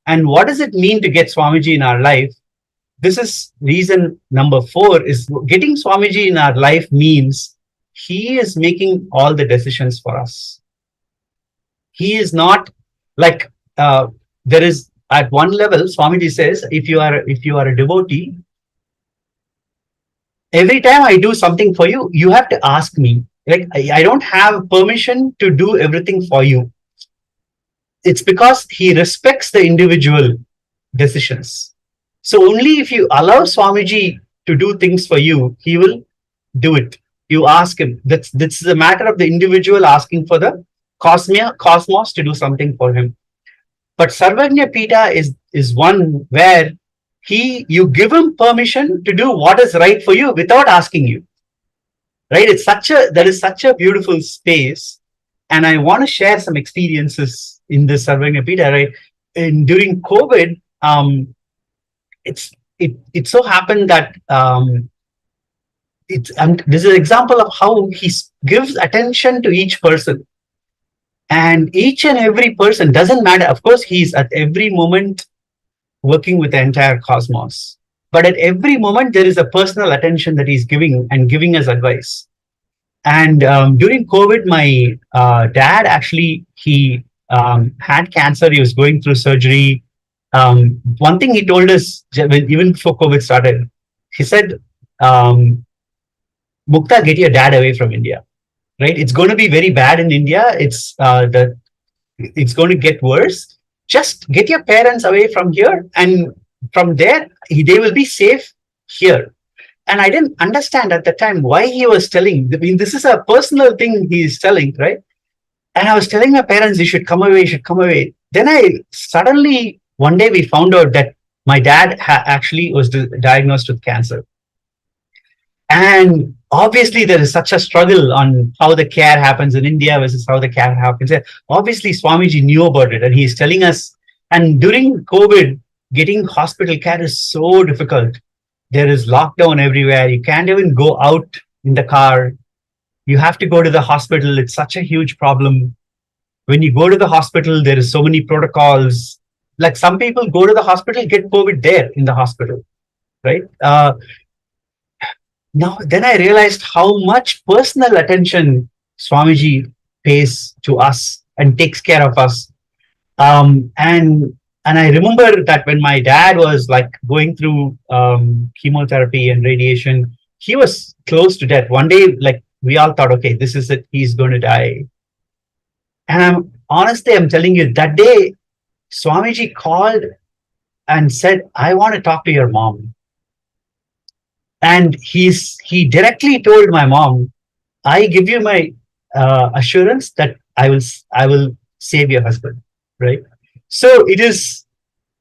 And what does it mean to get Swamiji in our life? This is reason number 4 is getting Swamiji in our life means he is making all the decisions for us. He is not like there is at one level. Swamiji says, if you are a devotee, every time I do something for you, you have to ask me. Like I don't have permission to do everything for you. It's because he respects the individual decisions. So only if you allow Swamiji to do things for you, he will do it. You ask him. This is a matter of the individual asking for the cosmos to do something for him. But Sarvajnapeetam is one where you give him permission to do what is right for you without asking you. Right? There is such a beautiful space. And I want to share some experiences in this Sarvajnapeetam, right? During COVID, it so happened that this is an example of how he gives attention to each person. And each and every person, doesn't matter. Of course, he's at every moment working with the entire cosmos. But at every moment, there is a personal attention that he's giving and giving us advice. And during COVID, my dad actually, he had cancer. He was going through surgery. One thing he told us, even before COVID started, he said, Mukta, get your dad away from India. Right? It's going to be very bad in India. It's going to get worse. Just get your parents away from here, and from there, they will be safe here. And I didn't understand at the time why he was telling. I mean, this is a personal thing he's telling, right? And I was telling my parents, you should come away, you should come away. Then suddenly, one day we found out that my dad actually was diagnosed with cancer. And obviously, there is such a struggle on how the care happens in India versus how the care happens here. Obviously, Swamiji knew about it, and he's telling us. And during COVID, getting hospital care is so difficult. There is lockdown everywhere. You can't even go out in the car. You have to go to the hospital. It's such a huge problem. When you go to the hospital, there is so many protocols. Like some people go to the hospital, get COVID there in the hospital, right? Then I realized how much personal attention Swamiji pays to us and takes care of us. And I remember that when my dad was like going through chemotherapy and radiation, he was close to death. One day, like we all thought, okay, this is it. He's going to die. And I'm telling you, that day, Swamiji called and said, I want to talk to your mom. And he directly told my mom, I give you my assurance that I will save your husband, right? So it is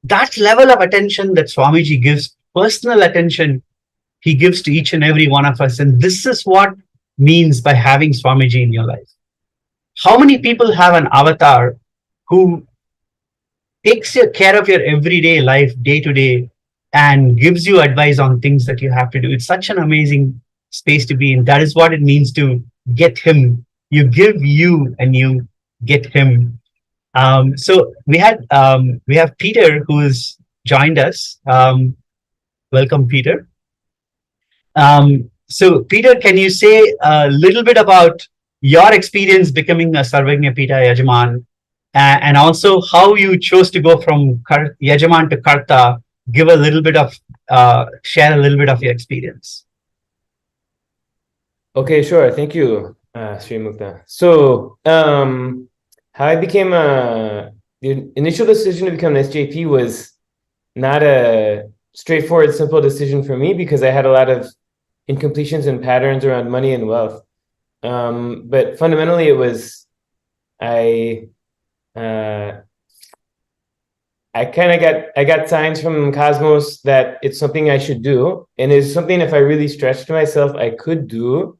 that level of attention that Swamiji gives, personal attention he gives to each and every one of us. And this is what means by having Swamiji in your life. How many people have an avatar who takes care of your everyday life, day to day, and gives you advice on things that you have to do? It's such an amazing space to be in. That is what it means to get him. You give you and you get him. So we have Peter who's joined us. Welcome, Peter. So Peter, can you say a little bit about your experience becoming a Sarvajnapeetam Yajaman, and also how you chose to go from Yajaman to Karta? Give a little bit of, share a little bit of your experience. Okay, sure. Thank you, Sri Mukta. So, how I became the initial decision to become an SJP was not a straightforward, simple decision for me because I had a lot of incompletions and patterns around money and wealth. But fundamentally, it was I got signs from Cosmos that it's something I should do, and it's something if I really stretched myself I could do,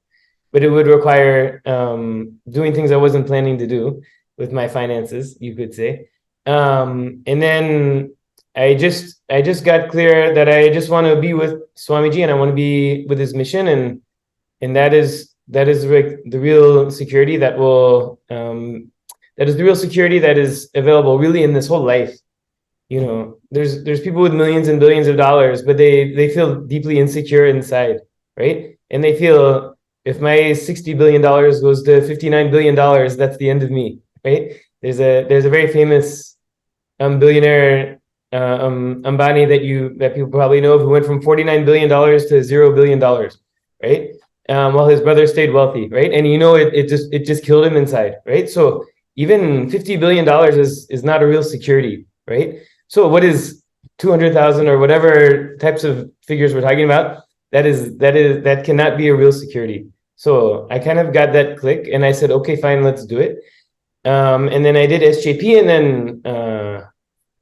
but it would require doing things I wasn't planning to do with my finances, you could say. And then I just got clear that I just want to be with Swamiji and I want to be with his mission, and that is like the real security that will that is the real security that is available really in this whole life. there's people with millions and billions of dollars, but they feel deeply insecure inside, right? And they feel, if my $60 billion goes to $59 billion, that's the end of me, right? There's a very famous billionaire, Ambani, that people probably know, who went from $49 billion to $0 billion, right? While his brother stayed wealthy, right? And it just killed him inside, right? So even $50 billion is not a real security, right? So what is 200,000 or whatever types of figures we're talking about? That cannot be a real security. So I kind of got that click, and I said, okay, fine, let's do it. And then I did SJP, and then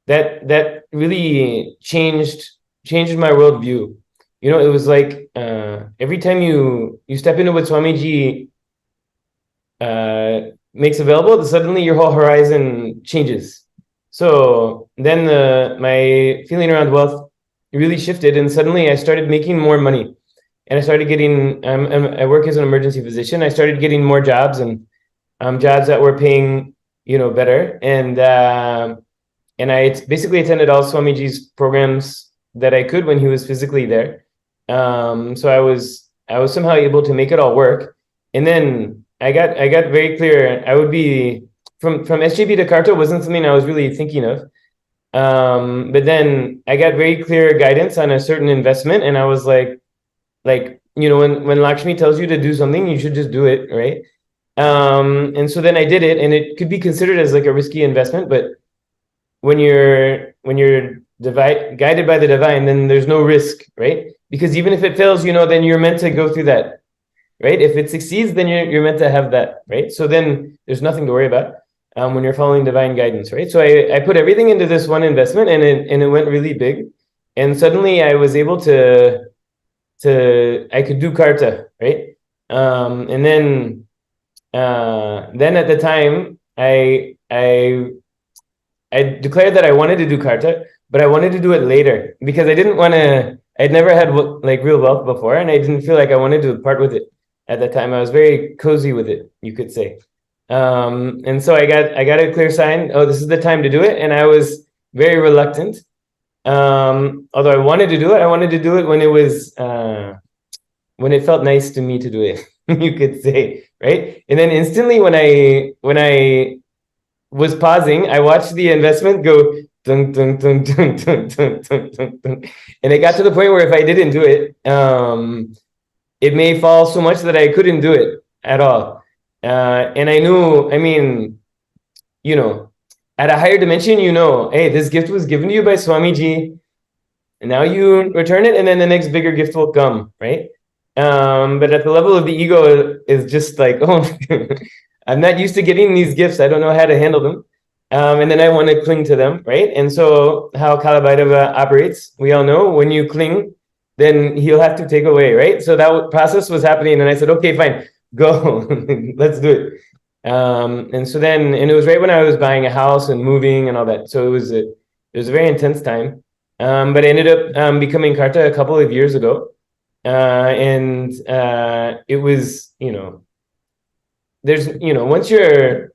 that really changed my worldview. It was like every time you step into what Swamiji makes available, suddenly your whole horizon changes. So then my feeling around wealth really shifted, and suddenly I started making more money, and I started getting. I work as an emergency physician. I started getting more jobs, and jobs that were paying, better, and I basically attended all Swamiji's programs that I could when he was physically there. So I was somehow able to make it all work, and then I got very clear. I would be from SJP to Karta wasn't something I was really thinking of, but then I got very clear guidance on a certain investment, and I was like when Lakshmi tells you to do something, you should just do it, right? And so then I did it, and it could be considered as like a risky investment, but when you're guided by the divine, then there's no risk, right? Because even if it fails, then you're meant to go through that, right? If it succeeds, then you're meant to have that, right? So then there's nothing to worry about when you're following divine guidance, right? So I put everything into this one investment, and it went really big, and suddenly I was able to I could do Karta, right? And then at the time I declared that I wanted to do Karta, but I wanted to do it later because I didn't want to. I'd never had like real wealth before, and I didn't feel like I wanted to part with it at that time. I was very cozy with it, you could say. And so I got a clear sign. Oh, this is the time to do it, and I was very reluctant. Although I wanted to do it when it was when it felt nice to me to do it, you could say, right? And then instantly when I was pausing, I watched the investment go dun, dun, dun, dun, dun, dun, dun, dun, dun. And it got to the point where if I didn't do it, it may fall so much that I couldn't do it at all. And I knew, at a higher dimension, hey, this gift was given to you by Swamiji, and now you return it, and then the next bigger gift will come, right? But at the level of the ego is just like, oh, I'm not used to getting these gifts. I don't know how to handle them. And then I want to cling to them, right? And so how Kalabhairava operates, we all know, when you cling, then he'll have to take away, right? So that process was happening, and I said, okay, fine, go, let's do it. And so then, and it was right when I was buying a house and moving and all that. So it was a very intense time. But I ended up becoming Karta a couple of years ago. And it was, there's, once you're,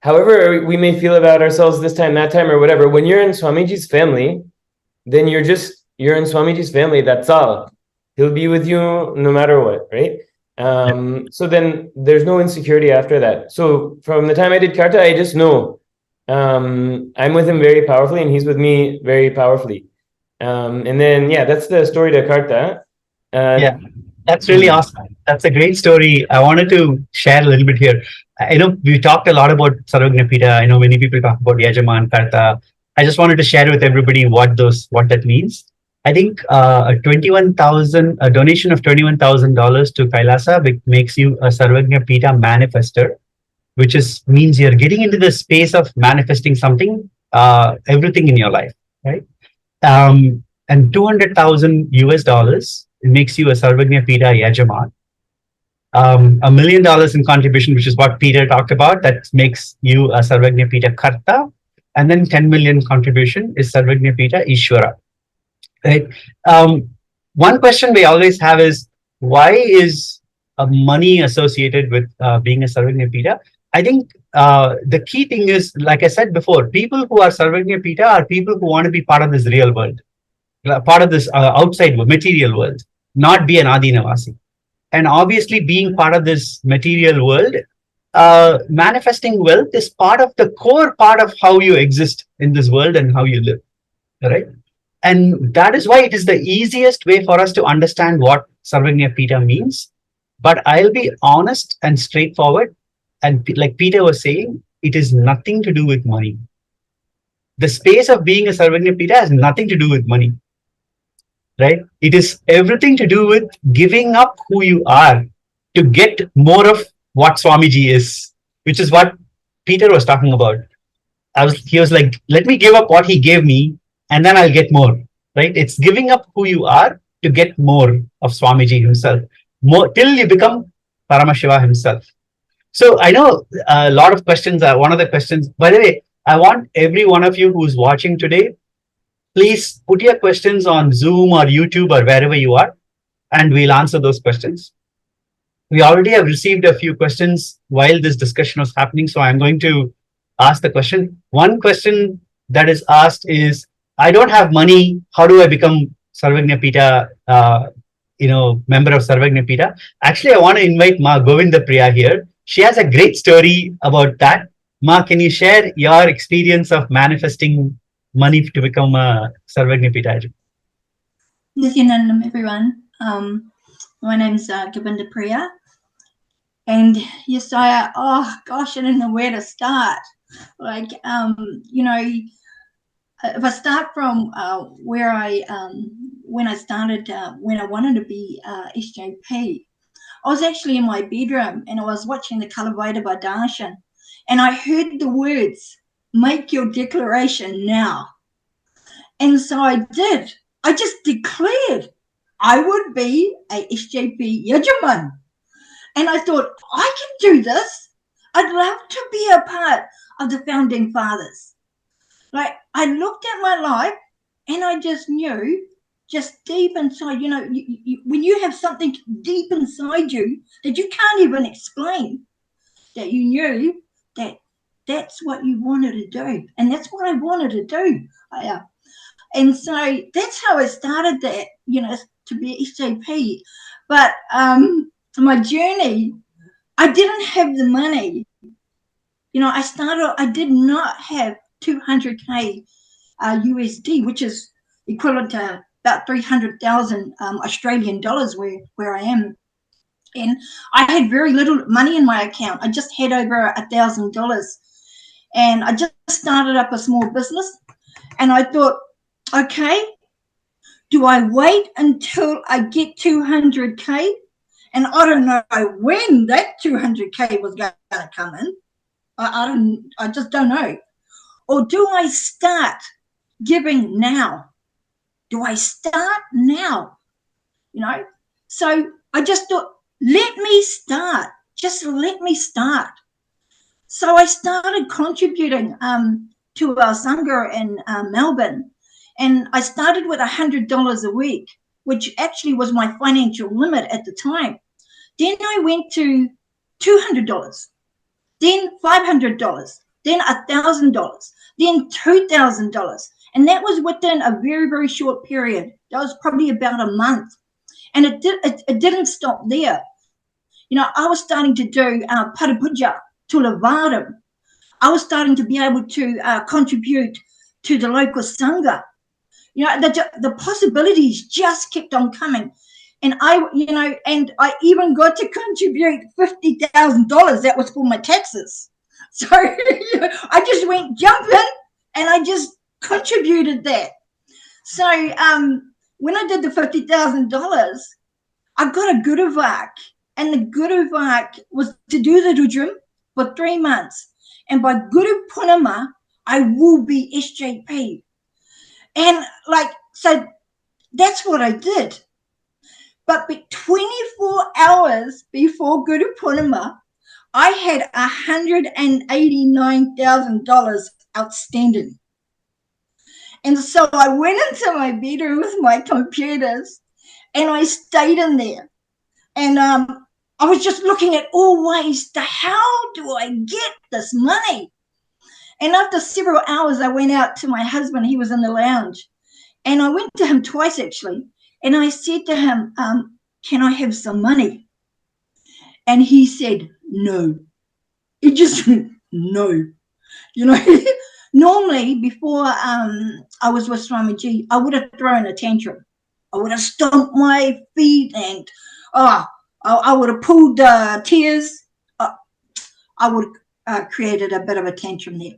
however we may feel about ourselves this time, that time, or whatever, when you're in Swamiji's family, then you're in Swamiji's family, that's all. He'll be with you no matter what, right? So then there's no insecurity after that. So from the time I did Karta, I just know I'm with him very powerfully, and he's with me very powerfully. And then, yeah, that's the story to Karta. Yeah, that's really awesome. That's a great story. I wanted to share a little bit here. I know we talked a lot about Sarvajnapeetam. I know many people talk about Yajaman, Karta. I just wanted to share with everybody what that means. I think a donation of $21,000 to KAILASA makes you a Sarvajnapeetam manifester, which means you're getting into the space of manifesting something, everything in your life, right? And 200,000 US dollars, it makes you a Sarvajnapeetam Yajaman. $1 million in contribution, which is what Peter talked about, that makes you a Sarvajnapeetam Karta. And then 10 million contribution is Sarvajnapeetam Ishwara. Right. One question we always have is, why is money associated with being a Sarvajnapeetam? I think the key thing is, like I said before, people who are Sarvajnapeeta are people who want to be part of this real world, part of this outside material world, not be an Adinavasi. And obviously, being part of this material world, manifesting wealth is part of the core part of how you exist in this world and how you live, right? And that is why it is the easiest way for us to understand what Sarvajnapeeta means. But I'll be honest and straightforward. And like Peter was saying, it is nothing to do with money. The space of being a Sarvajnapeeta has nothing to do with money, right? It is everything to do with giving up who you are to get more of what Swamiji is, which is what Peter was talking about. He was like, let me give up what he gave me, and then I'll get more, right? It's giving up who you are to get more of Swamiji himself, more till you become Paramashiva himself. So I know a lot of questions are one of the questions. By the way, I want every one of you who's watching today, please put your questions on Zoom or YouTube or wherever you are, and we'll answer those questions. We already have received a few questions while this discussion was happening, so I'm going to ask the question. One question that is asked is, I don't have money. How do I become Sarvajnapeeta, member of Sarvajnapeeta? Actually, I want to invite Ma Govinda Priya here. She has a great story about that. Ma, can you share your experience of manifesting money to become a Sarvajnapeeta? Nithyananda, everyone. My name's Govinda Priya. And yes, oh gosh, I don't know where to start. Like, if I start from where when I wanted to be SJP, I was actually in my bedroom and I was watching the Kalavaita Darshan, and I heard the words, "Make your declaration now." And so I did. I just declared I would be a SJP Yajaman. And I thought, I can do this. I'd love to be a part of the founding fathers. Like, I looked at my life and I just knew, just deep inside, when you have something deep inside you that you can't even explain, that you knew that that's what you wanted to do. And that's what I wanted to do. And so that's how I started that, to be SJP. But my journey, I didn't have the money. I did not have 200K USD, which is equivalent to about 300,000 Australian dollars where I am. And I had very little money in my account. I just had over $1,000. And I just started up a small business. And I thought, okay, do I wait until I get 200K? And I don't know when that 200K was going to come in. I just don't know. Or do I start giving now? Do I start now? So I just thought, let me start. Just let me start. So I started contributing to our Sangha in Melbourne. And I started with $100 a week, which actually was my financial limit at the time. Then I went to $200, then $500, then $1,000, then $2,000. And that was within a very, very short period. That was probably about a month. And it didn't stop there. I was starting to do Parapuja to Lavadam. I was starting to be able to contribute to the local Sangha. The possibilities just kept on coming. And I even got to contribute $50,000. That was for my taxes. So I just went jumping and I just contributed that. So when I did the $50,000, I got a Guruvak, and the Guruvak was to do the Rudram for 3 months. And by Guru Purnima, I will be SJP. And so that's what I did. But 24 hours before Guru Purnima, I had $189,000 outstanding. And so I went into my bedroom with my computers and I stayed in there. And I was just looking at all ways to how do I get this money? And after several hours, I went out to my husband. He was in the lounge. And I went to him twice, actually. And I said to him, can I have some money? And he said, no. He just went, no. You know, normally before I was with Swamiji, I would have thrown a tantrum. I would have stomped my feet and I would have pulled tears. I would have created a bit of a tantrum there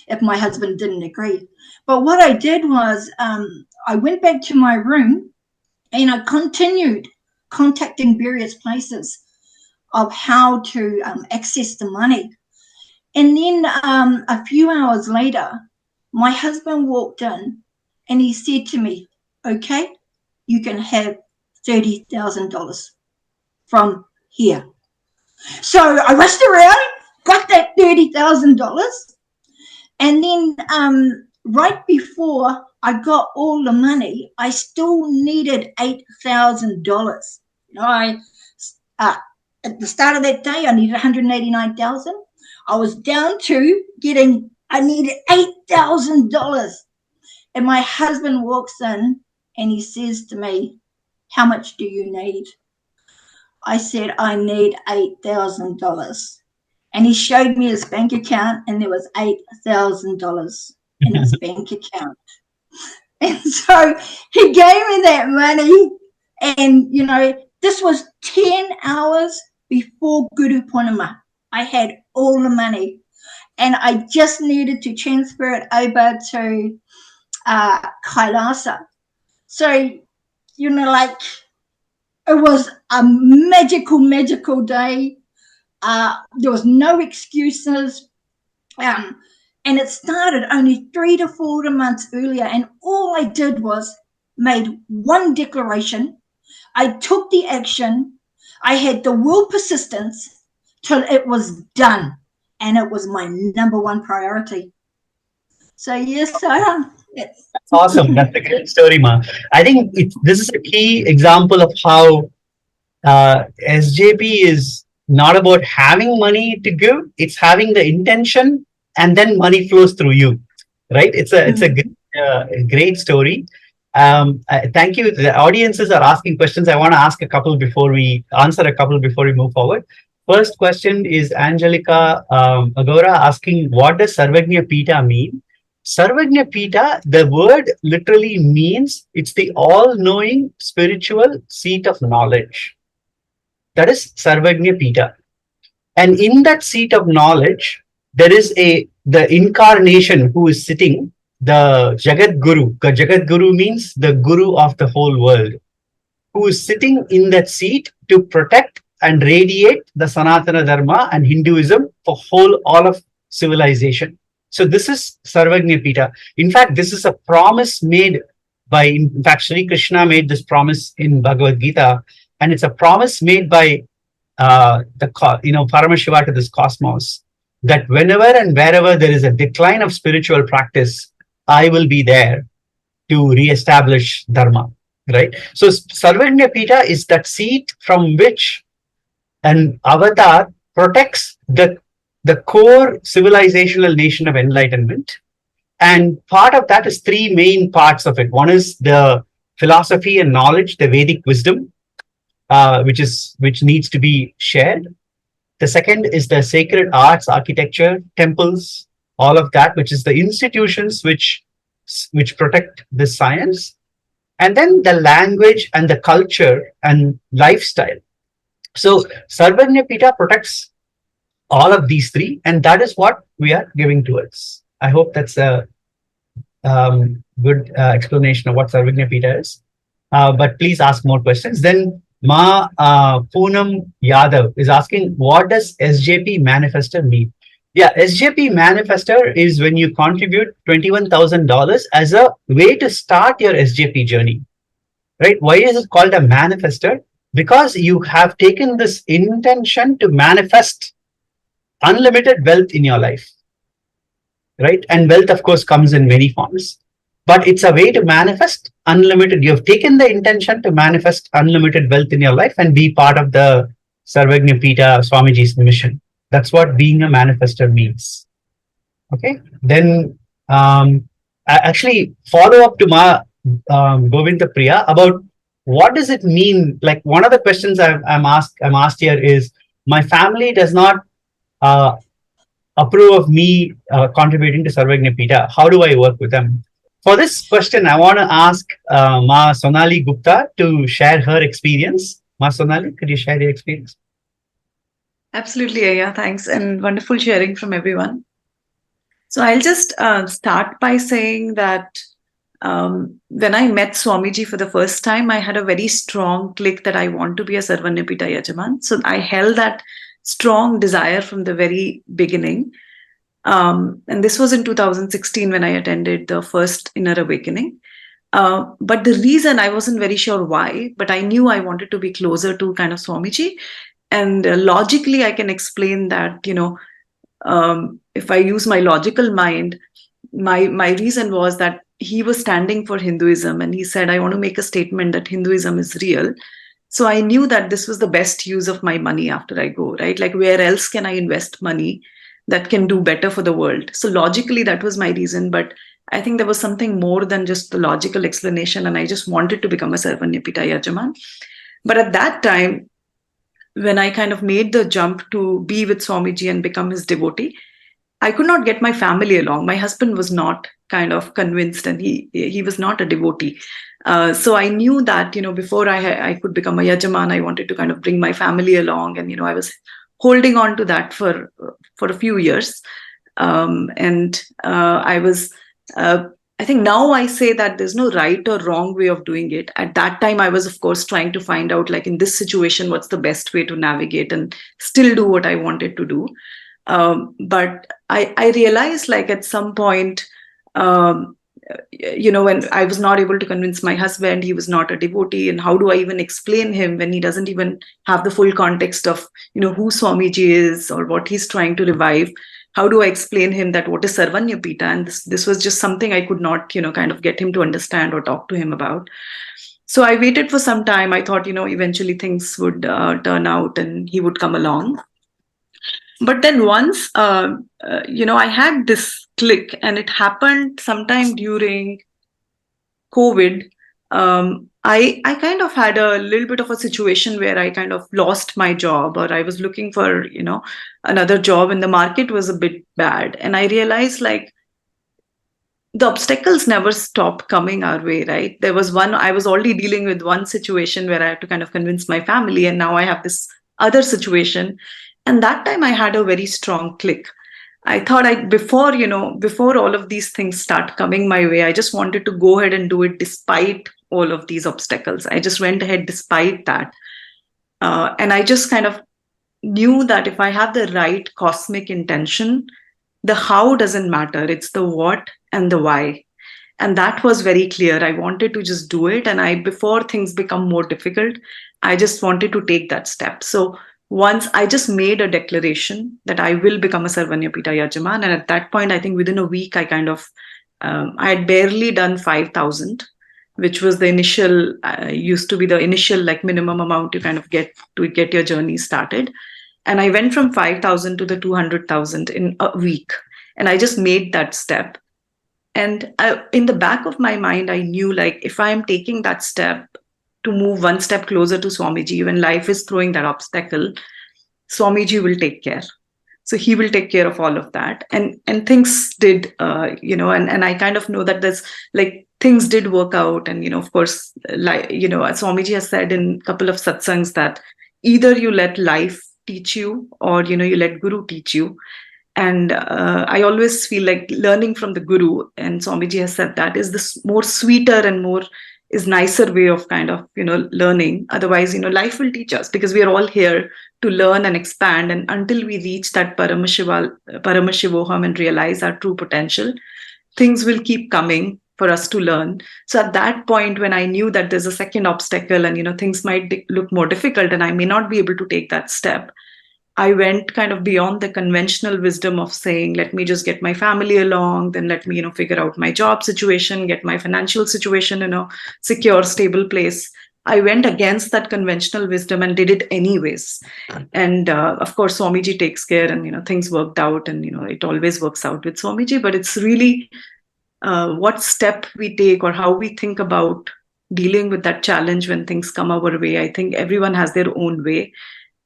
if my husband didn't agree. But what I did was I went back to my room and I continued contacting various places of how to access the money. And then a few hours later, my husband walked in and he said to me, okay, you can have $30,000 from here. So I rushed around, got that $30,000. And then right before I got all the money, I still needed $8,000. You know, at the start of that day, I needed $189,000. I was down to I needed $8,000. And my husband walks in and he says to me, how much do you need? I said, I need $8,000. And he showed me his bank account and there was $8,000 in his bank account. And so he gave me that money. And, you know, this was 10 hours before Guru Purnima. I had all the money and I just needed to transfer it over to KAILASA. So, you know, like it was a magical day. There was no excuses. And it started only 3 to 4 months earlier. And all I did was made one declaration. I took the action. I had the will persistence till it was done. And it was my number one priority. So, yes, That's awesome. That's a great story, Ma. I think this is a key example of how SJP is not about having money to give. It's having the intention and then money flows through you, right? It's a great story. Thank you. The audiences are asking questions. I want to ask a couple before we move forward. First question is Angelica Agora asking, what does Sarvajnapeetam mean? Sarvajnapeetam, the word literally means it's the all-knowing spiritual seat of knowledge. That is Sarvajnapeetam. And in that seat of knowledge, there is the incarnation who is sitting, the Jagat Guru. Jagat Guru means the Guru of the whole world, who is sitting in that seat to protect and radiate the Sanatana Dharma and Hinduism for all of civilization. So this is Sarvajnapeetam. In fact, this is a promise made in fact, Sri Krishna made this promise in Bhagavad Gita, and it's a promise made by Paramashiva to this cosmos, that whenever and wherever there is a decline of spiritual practice, I will be there to reestablish Dharma, right? So Sarvajnapeetam is that seat from which an avatar protects the core civilizational nation of enlightenment. And part of that is 3 main parts of it. One is the philosophy and knowledge, the Vedic wisdom, which needs to be shared. The second is the sacred arts, architecture, temples, all of that, which is the institutions which protect the science. And then the language and the culture and lifestyle. So Sarvajnapeetam protects all of these 3, and that is what we are giving towards. I hope that's a good explanation of what Sarvajnapeetam is. But please ask more questions. Then Ma Poonam Yadav is asking, what does SJP Manifester mean? Yeah, SJP Manifester is when you contribute $21,000 as a way to start your SJP journey, right? Why is it called a manifester? Because you have taken this intention to manifest unlimited wealth in your life, right? And wealth, of course, comes in many forms, but it's a way to manifest unlimited. You have taken the intention to manifest unlimited wealth in your life and be part of the Sarvajnapeetam Swamiji's mission. That's what being a manifestor means. Okay. Then I actually follow up to Ma Govinda Priya about what does it mean. Like one of the questions I'm asked here is, my family does not uh, approve of me contributing to Sarvajnapeetam. How do I work with them? For this question, I want to ask Ma Sonali Gupta to share her experience. Ma Sonali, could you share your experience? Absolutely, Aya. Thanks, and wonderful sharing from everyone. So I'll just start by saying that when I met Swamiji for the first time, I had a very strong click that I want to be a Sarvajnapeetam Yajamans. So I held that strong desire from the very beginning. And this was in 2016 when I attended the first Inner Awakening. But the reason, I wasn't very sure why, but I knew I wanted to be closer to kind of Swamiji. And logically, I can explain that, if I use my logical mind, my reason was that he was standing for Hinduism, and he said, I want to make a statement that Hinduism is real. So I knew that this was the best use of my money after I go, right? Like, where else can I invest money that can do better for the world? So logically, that was my reason. But I think there was something more than just the logical explanation, and I just wanted to become a Sarvajnapeetam Yajaman. But at that time, when I kind of made the jump to be with Swamiji and become his devotee, I could not get my family along. My husband was not kind of convinced, and he was not a devotee. So I knew that, before I could become a Yajaman, I wanted to kind of bring my family along. And, I was holding on to that for a few years. I think now I say that there's no right or wrong way of doing it. At that time, I was, of course, trying to find out, like, in this situation, what's the best way to navigate and still do what I wanted to do. But I realized, like, at some point, when I was not able to convince my husband, he was not a devotee, and how do I even explain him when he doesn't even have the full context of, who Swamiji is or what he's trying to revive? How do I explain him that what is Sarvajnapeetam? And this was just something I could not, kind of get him to understand or talk to him about. So I waited for some time. I thought, eventually things would turn out and he would come along. But then once, I had this click, and it happened sometime during COVID. I kind of had a little bit of a situation where I kind of lost my job, or I was looking for, another job, and the market was a bit bad. And I realized, like, the obstacles never stop coming our way, right? There was I was already dealing with one situation where I had to kind of convince my family, and now I have this other situation. And that time I had a very strong click. I thought before all of these things start coming my way, I just wanted to go ahead and do it despite all of these obstacles. I just went ahead despite that. And I just kind of knew that if I have the right cosmic intention, the how doesn't matter. It's the what and the why. And that was very clear. I wanted to just do it. And before things become more difficult, I just wanted to take that step. So once I just made a declaration that I will become a Sarvajnapeetam Yajaman. And at that point, I think within a week, I kind of, I had barely done 5,000, which was the initial, used to be the initial, like, minimum amount to kind of get your journey started. And I went from 5,000 to the 200,000 in a week. And I just made that step. And in the back of my mind, I knew, like, if I'm taking that step to move one step closer to Swamiji, when life is throwing that obstacle, Swamiji will take care. So he will take care of all of that. And things did, and I kind of know that there's, like, things did work out. And, of course, like, Swamiji has said in a couple of satsangs that either you let life teach you, or, you let Guru teach you. And I always feel like learning from the Guru, and Swamiji has said that, is this more sweeter and is nicer way of kind of, learning. Otherwise, life will teach us, because we are all here to learn and expand. And until we reach that Paramashivoham and realize our true potential, things will keep coming for us to learn. So at that point, when I knew that there's a second obstacle and, things might look more difficult and I may not be able to take that step, I went kind of beyond the conventional wisdom of saying, let me just get my family along, then let me, figure out my job situation, get my financial situation in a secure, stable place. I went against that conventional wisdom and did it anyways. And of course, Swamiji takes care, and things worked out, and it always works out with Swamiji. But it's really what step we take or how we think about dealing with that challenge when things come our way. I think everyone has their own way.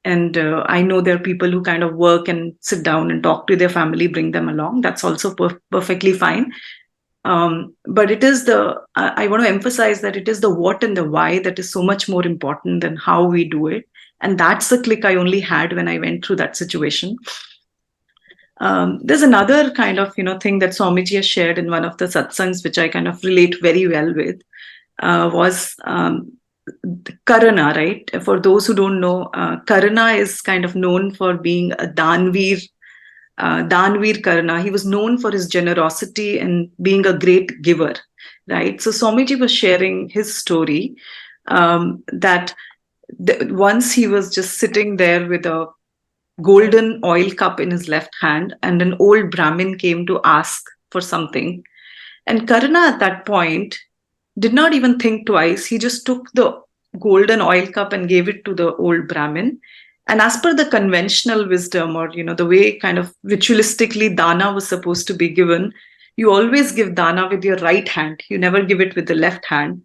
And I know there are people who kind of work and sit down and talk to their family, bring them along. That's also perfectly fine. But it is I want to emphasize that it is the what and the why that is so much more important than how we do it. And that's the click I only had when I went through that situation. There's another kind of thing that Swamiji has shared in one of the satsangs, which I kind of relate very well with, was Karna, right? For those who don't know, Karna is kind of known for being a Danveer Karna. He was known for his generosity and being a great giver, right? So Swamiji was sharing his story that once he was just sitting there with a golden oil cup in his left hand, and an old Brahmin came to ask for something. And Karna at that point did not even think twice. He just took the golden oil cup and gave it to the old Brahmin. And as per the conventional wisdom, or the way kind of ritualistically dana was supposed to be given, you always give dana with your right hand. You never give it with the left hand.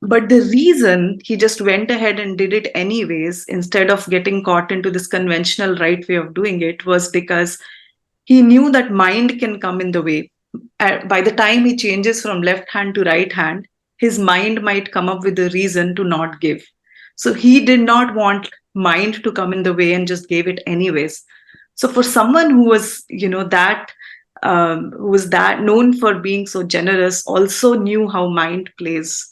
But the reason he just went ahead and did it anyways, instead of getting caught into this conventional right way of doing it, was because he knew that mind can come in the way. By the time he changes from left hand to right hand, his mind might come up with a reason to not give. So he did not want mind to come in the way and just gave it anyways. So for someone who was, that known for being so generous, also knew how mind plays.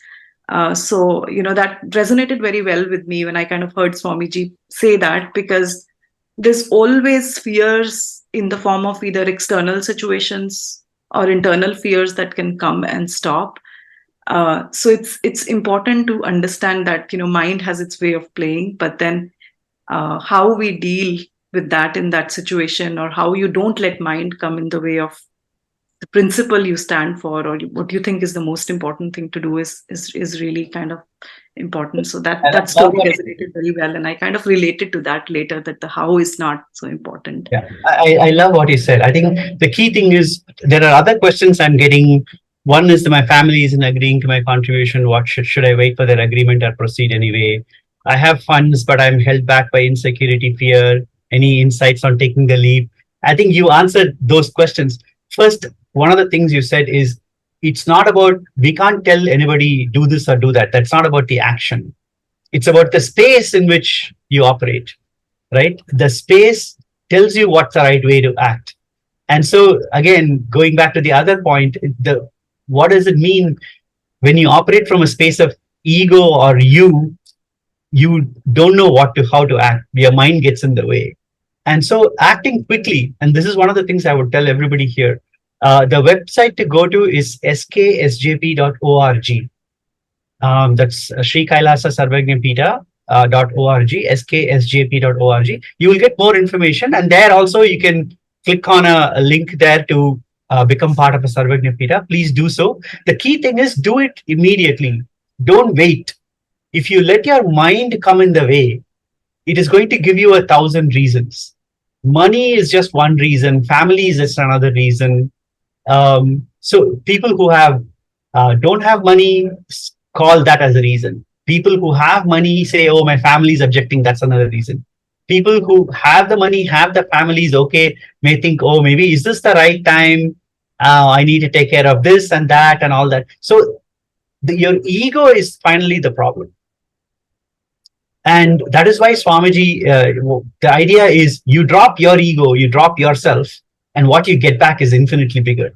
So that resonated very well with me when I kind of heard Swamiji say that, because there's always fears in the form of either external situations or internal fears that can come and stop. So it's important to understand that mind has its way of playing, but then how we deal with that in that situation, or how you don't let mind come in the way of the principle you stand for, or what you think is the most important thing to do is really kind of important. So that story resonated very well, and I kind of related to that later, that the how is not so important. Yeah, I love what you said. I think the key thing is there are other questions I'm getting. One is that my family isn't agreeing to my contribution. What should I wait for their agreement or proceed anyway? I have funds, but I'm held back by insecurity, fear. Any insights on taking the leap? I think you answered those questions. First, one of the things you said is it's not about, we can't tell anybody do this or do that. That's not about the action. It's about the space in which you operate, right? The space tells you what's the right way to act. And so again, going back to the other point, what does it mean when you operate from a space of ego or you don't know how to act. Your mind gets in the way. And so acting quickly, and this is one of the things I would tell everybody here. The website to go to is sksjp.org. That's Sri KAILASA Sarvajnapeetam.org, sksjp.org. You will get more information, and there also you can click on a link there to become part of a Sarvajnapeeta. Please do so. The key thing is do it immediately. Don't wait. If you let your mind come in the way, it is going to give you 1,000 reasons. Money is just one reason. Family is just another reason. So people who don't have money, call that as a reason. People who have money say, oh, my family is objecting. That's another reason. People who have the money, have the families, okay, may think, oh, maybe is this the right time? I need to take care of this and that and all that. So your ego is finally the problem. And that is why Swamiji, the idea is you drop your ego, you drop yourself, and what you get back is infinitely bigger,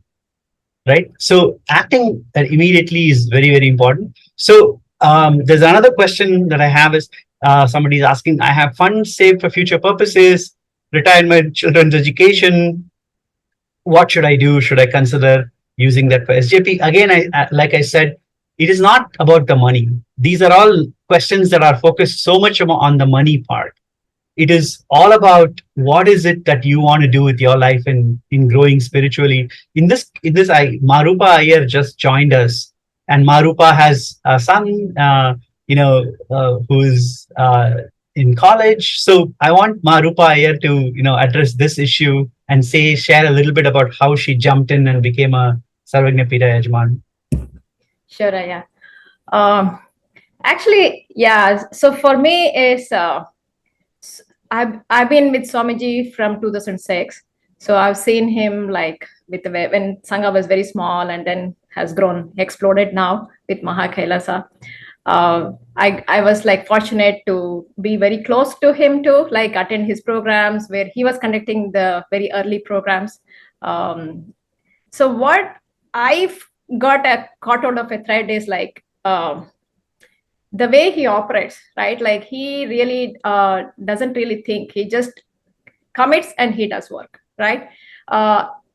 right? So acting immediately is very, very important. So there's another question that I have is somebody's asking, I have funds saved for future purposes, retired my children's education. What should I do? Should I consider using that for SJP? Again, like I said, it is not about the money. These are all questions that are focused so much on the money part. It is all about what is it that you want to do with your life in growing spiritually. In this, Marupa Iyer just joined us, and Marupa has a son. who's in college. So I want Marupa here to, address this issue and share a little bit about how she jumped in and became a Sarvajnapeetam Yajaman. Sure, yeah. Actually, yeah. So for me, I've been with Swamiji from 2006. So I've seen him like when Sangha was very small and then has grown, exploded now with KAILASA. I was like fortunate to be very close to him too, like attend his programs where he was conducting the very early programs. So what I've got caught out of a thread is like the way he operates, right? Like he really doesn't really think. He just commits and he does work, right?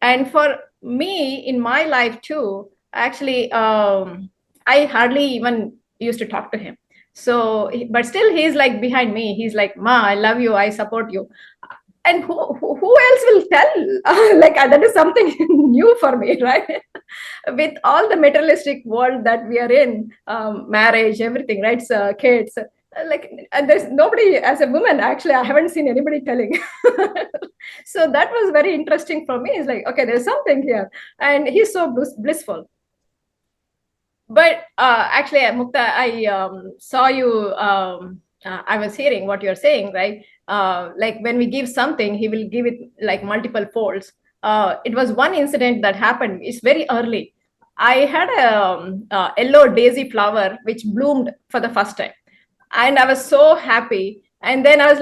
And for me in my life too, actually, I hardly even used to talk to him. So, but still he's like behind me. He's like, Ma, I love you. I support you. And who else will tell? Like that is something new for me, right? With all the materialistic world that we are in, marriage, everything, right? So kids, like there's nobody as a woman. Actually, I haven't seen anybody telling. So that was very interesting for me. It's like, okay, there's something here, and he's so blissful. But actually, Mukta, I saw you. I was hearing what you're saying, right? Like when we give something, he will give it like multiple folds. It was one incident that happened. It's very early. I had a yellow daisy flower which bloomed for the first time, and I was so happy. And then I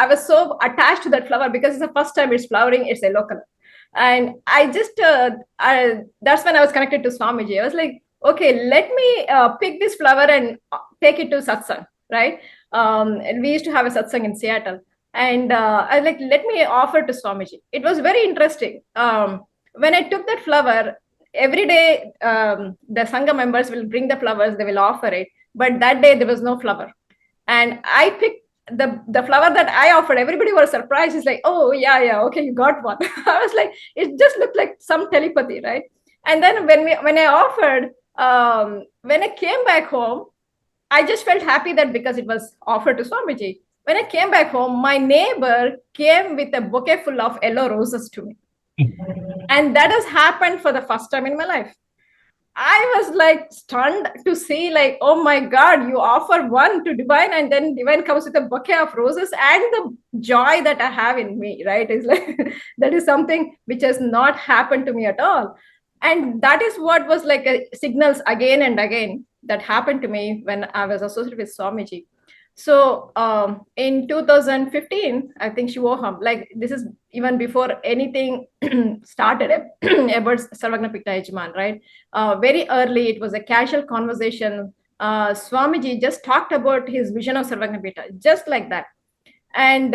was so attached to that flower because it's the first time it's flowering. It's yellow color, and I just that's when I was connected to Swamiji. I was like, okay, let me pick this flower and take it to satsang, right? And we used to have a satsang in Seattle. And I was like, let me offer to Swamiji. It was very interesting. When I took that flower, every day the Sangha members will bring the flowers, they will offer it. But that day there was no flower. And I picked the flower that I offered. Everybody was surprised. It's like, oh, yeah, okay, you got one. I was like, it just looked like some telepathy, right? And then when I offered, when I came back home, I just felt happy that because it was offered to Swamiji. When I came back home, my neighbor came with a bouquet full of yellow roses to me. And that has happened for the first time in my life. I was like stunned to see like, oh my God, you offer one to divine and then divine comes with a bouquet of roses, and the joy that I have in me, right? Is like, that is something which has not happened to me at all. And that is what was like signals again and again that happened to me when I was associated with Swamiji. So in 2015, I think Shivoham, like this is even before anything started about Sarvajnapeetam Yajaman, right? Very early, it was a casual conversation. Swamiji just talked about his vision of Sarvajnapeetam, just like that. And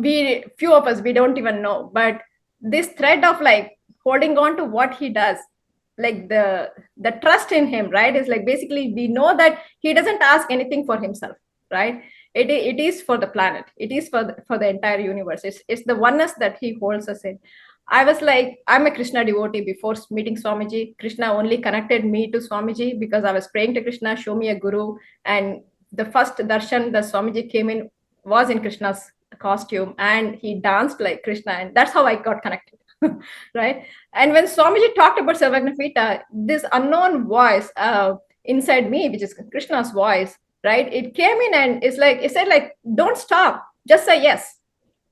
few of us, we don't even know, but this thread of like holding on to what he does, like the trust in him, right, is like basically we know that he doesn't ask anything for himself, right? It is for the planet, it is for the entire universe. It's the oneness that he holds us in. I was like, I'm a Krishna devotee. Before meeting Swamiji, Krishna only connected me to Swamiji because I was praying to Krishna, show me a guru. And the first darshan that Swamiji came in was in Krishna's costume, and he danced like Krishna, and that's how I got connected. Right? And when Swamiji talked about Sarvajnapeetam, this unknown voice inside me, which is Krishna's voice, right? It came in and it said like, don't stop, just say yes,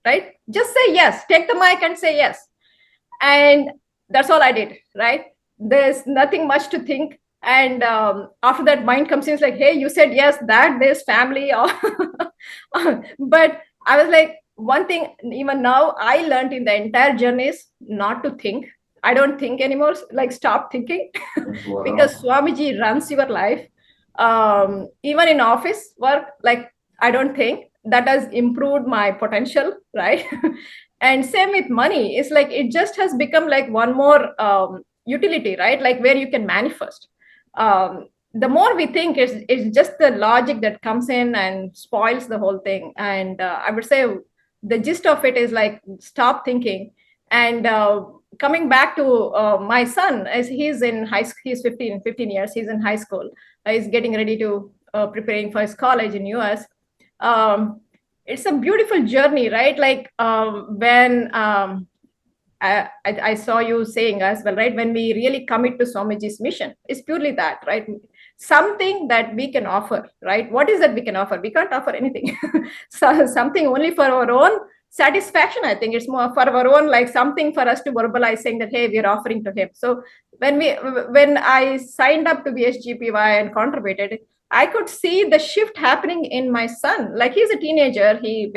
right? Just say yes, take the mic and say yes. And that's all I did, right? There's nothing much to think. And after that, mind comes in, it's like, hey, you said yes, that this family. But I was like, one thing, even now, I learned in the entire journey is not to think. I don't think anymore. Like, stop thinking. Because Swamiji runs your life. Even in office work, like, I don't think. That has improved my potential, right? And same with money. It's like, it just has become like one more utility, right? Like where you can manifest. The more we think, it's just the logic that comes in and spoils the whole thing. And I would say the gist of it is like, stop thinking and coming back to my son, as he's in high school, he's 15 years, he's in high school, he's getting ready to preparing for his college in US. It's a beautiful journey, right? Like when I saw you saying as well, right? When we really commit to Swamiji's mission, it's purely that, right? Something that we can offer, right? What is that we can offer? We can't offer anything. So something only for our own satisfaction. I think it's more for our own, like something for us to verbalize, saying that, hey, we're offering to him. So when I signed up to be SGPY and contributed, I could see the shift happening in my son. Like, he's a teenager. He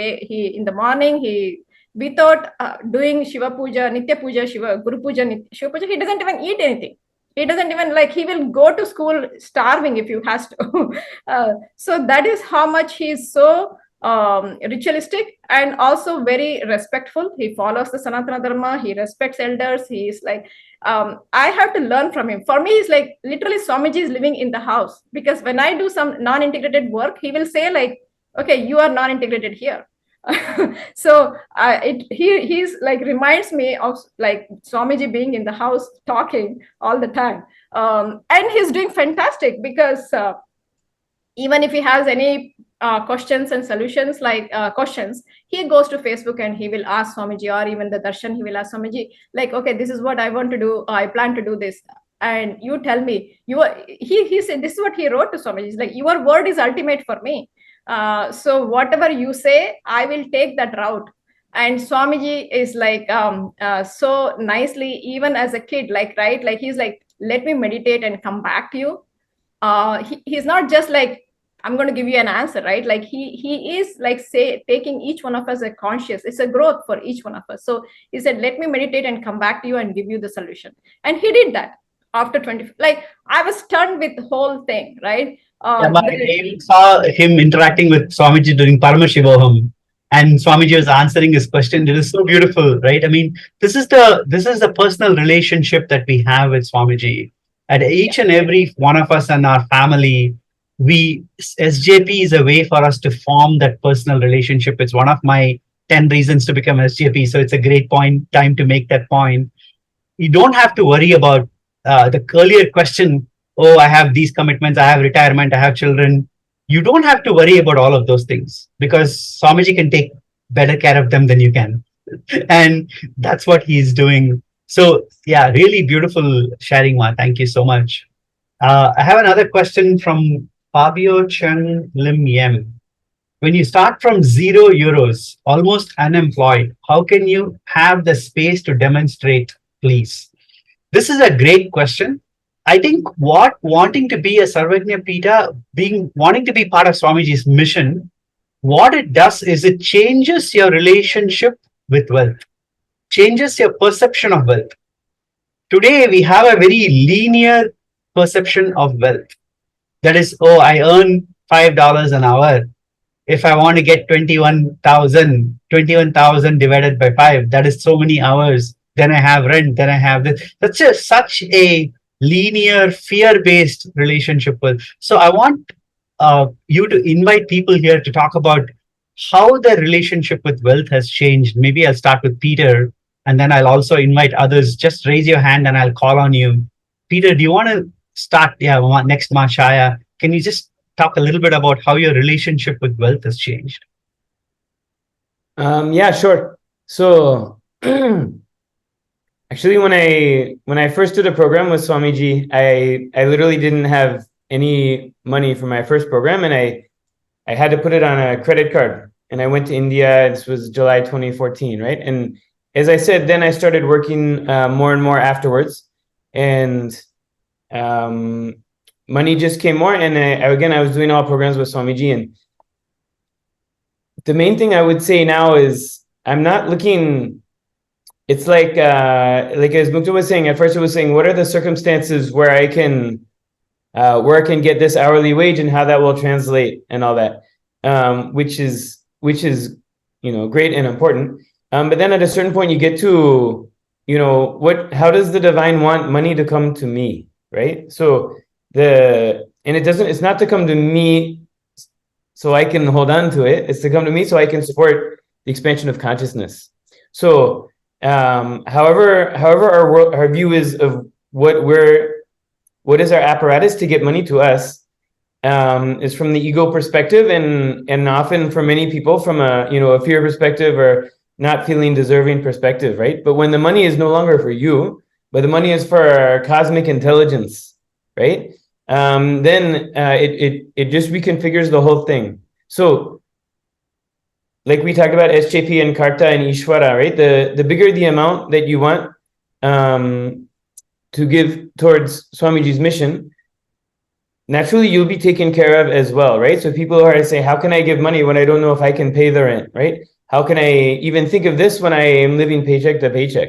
in the morning, without doing Shiva Puja, Nitya Puja, Guru Puja, Shiva Puja, he doesn't even eat anything. He doesn't even, like, he will go to school starving if he has to. So that is how much he's so ritualistic and also very respectful. He follows the Sanatana Dharma. He respects elders. He is like, I have to learn from him. For me, it's like literally Swamiji is living in the house, because when I do some non-integrated work, he will say like, okay, you are non-integrated here. So he's like, reminds me of like Swamiji being in the house talking all the time. And he's doing fantastic, because even if he has any questions and solutions, like questions, he goes to Facebook and he will ask Swamiji, or even the darshan, he will ask Swamiji, like, okay, this is what I want to do. I plan to do this. And you tell me, he said, this is what he wrote to Swamiji. He's like, your word is ultimate for me. So whatever you say, I will take that route. And Swamiji is like, so nicely, even as a kid, like, right, like, he's like, let me meditate and come back to you. He's not just like, I'm going to give you an answer, right? Like, he is like, say, taking each one of us a conscious, it's a growth for each one of us. So he said, let me meditate and come back to you and give you the solution. And he did that after 20, like, I was stunned with the whole thing, right? I saw him interacting with Swamiji during Paramashivam, and Swamiji was answering his question. It is so beautiful, right? I mean, this is the personal relationship that we have with Swamiji. At each and every one of us and our family, SJP is a way for us to form that personal relationship. It's one of my 10 reasons to become SJP. So it's a great time to make that point. You don't have to worry about the earlier question. Oh, I have these commitments, I have retirement, I have children. You don't have to worry about all of those things, because Swamiji can take better care of them than you can. And that's what he's doing. So yeah, really beautiful sharing, Ma. Thank you so much. I have another question from Fabio Chen Lim Yem. When you start from €0, almost unemployed, how can you have the space to demonstrate, please? This is a great question. I think wanting to be a Sarvajnapeeta, wanting to be part of Swamiji's mission, what it does is it changes your relationship with wealth, changes your perception of wealth. Today, we have a very linear perception of wealth. That is, oh, I earn $5 an hour. If I want to get 21,000 divided by 5, that is so many hours. Then I have rent, then I have this. That's just such a linear, fear-based relationship with. So I want you to invite people here to talk about how their relationship with wealth has changed. Maybe I'll start with Peter, and then I'll also invite others. Just raise your hand and I'll call on you. Peter, do you want to start? Yeah, next, Mashaya. Can you just talk a little bit about how your relationship with wealth has changed? Yeah, sure. So actually, when I first did a program with Swamiji, I literally didn't have any money for my first program, and I had to put it on a credit card. And I went to India. This was July 2014, right? And as I said, then I started working more and more afterwards, and money just came more. And I was doing all programs with Swamiji. And the main thing I would say now is I'm not looking. It's like as Mukta was saying, at first it was saying, what are the circumstances where I can get this hourly wage and how that will translate and all that, which is great and important. But then at a certain point you get to, how does the divine want money to come to me, right? So it's not to come to me so I can hold on to it. It's to come to me so I can support the expansion of consciousness. So However, our view is of what is our apparatus to get money to us, is from the ego perspective, and often for many people from a fear perspective or not feeling deserving perspective, right? But when the money is no longer for you, but the money is for our cosmic intelligence, right? Then it just reconfigures the whole thing. So, like we talked about SJP and Karta and Ishvara, right? The bigger the amount that you want to give towards Swamiji's mission, naturally you'll be taken care of as well, right? So people are saying, how can I give money when I don't know if I can pay the rent, right? How can I even think of this when I am living paycheck to paycheck?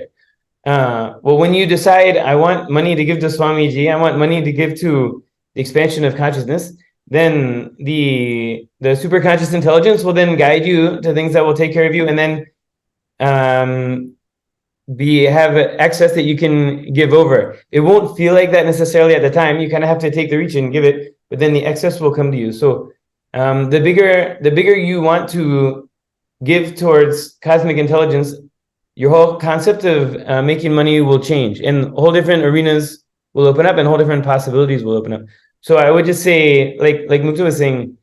Well, when you decide, I want money to give to Swamiji, I want money to give to the expansion of consciousness, then the super conscious intelligence will then guide you to things that will take care of you, and then have access that you can give over. It won't feel like that necessarily at the time. You kind of have to take the reach and give it, but then the excess will come to you. So the bigger you want to give towards cosmic intelligence, your whole concept of making money will change, and whole different arenas will open up, and whole different possibilities will open up. So I would just say, like Mukta was saying,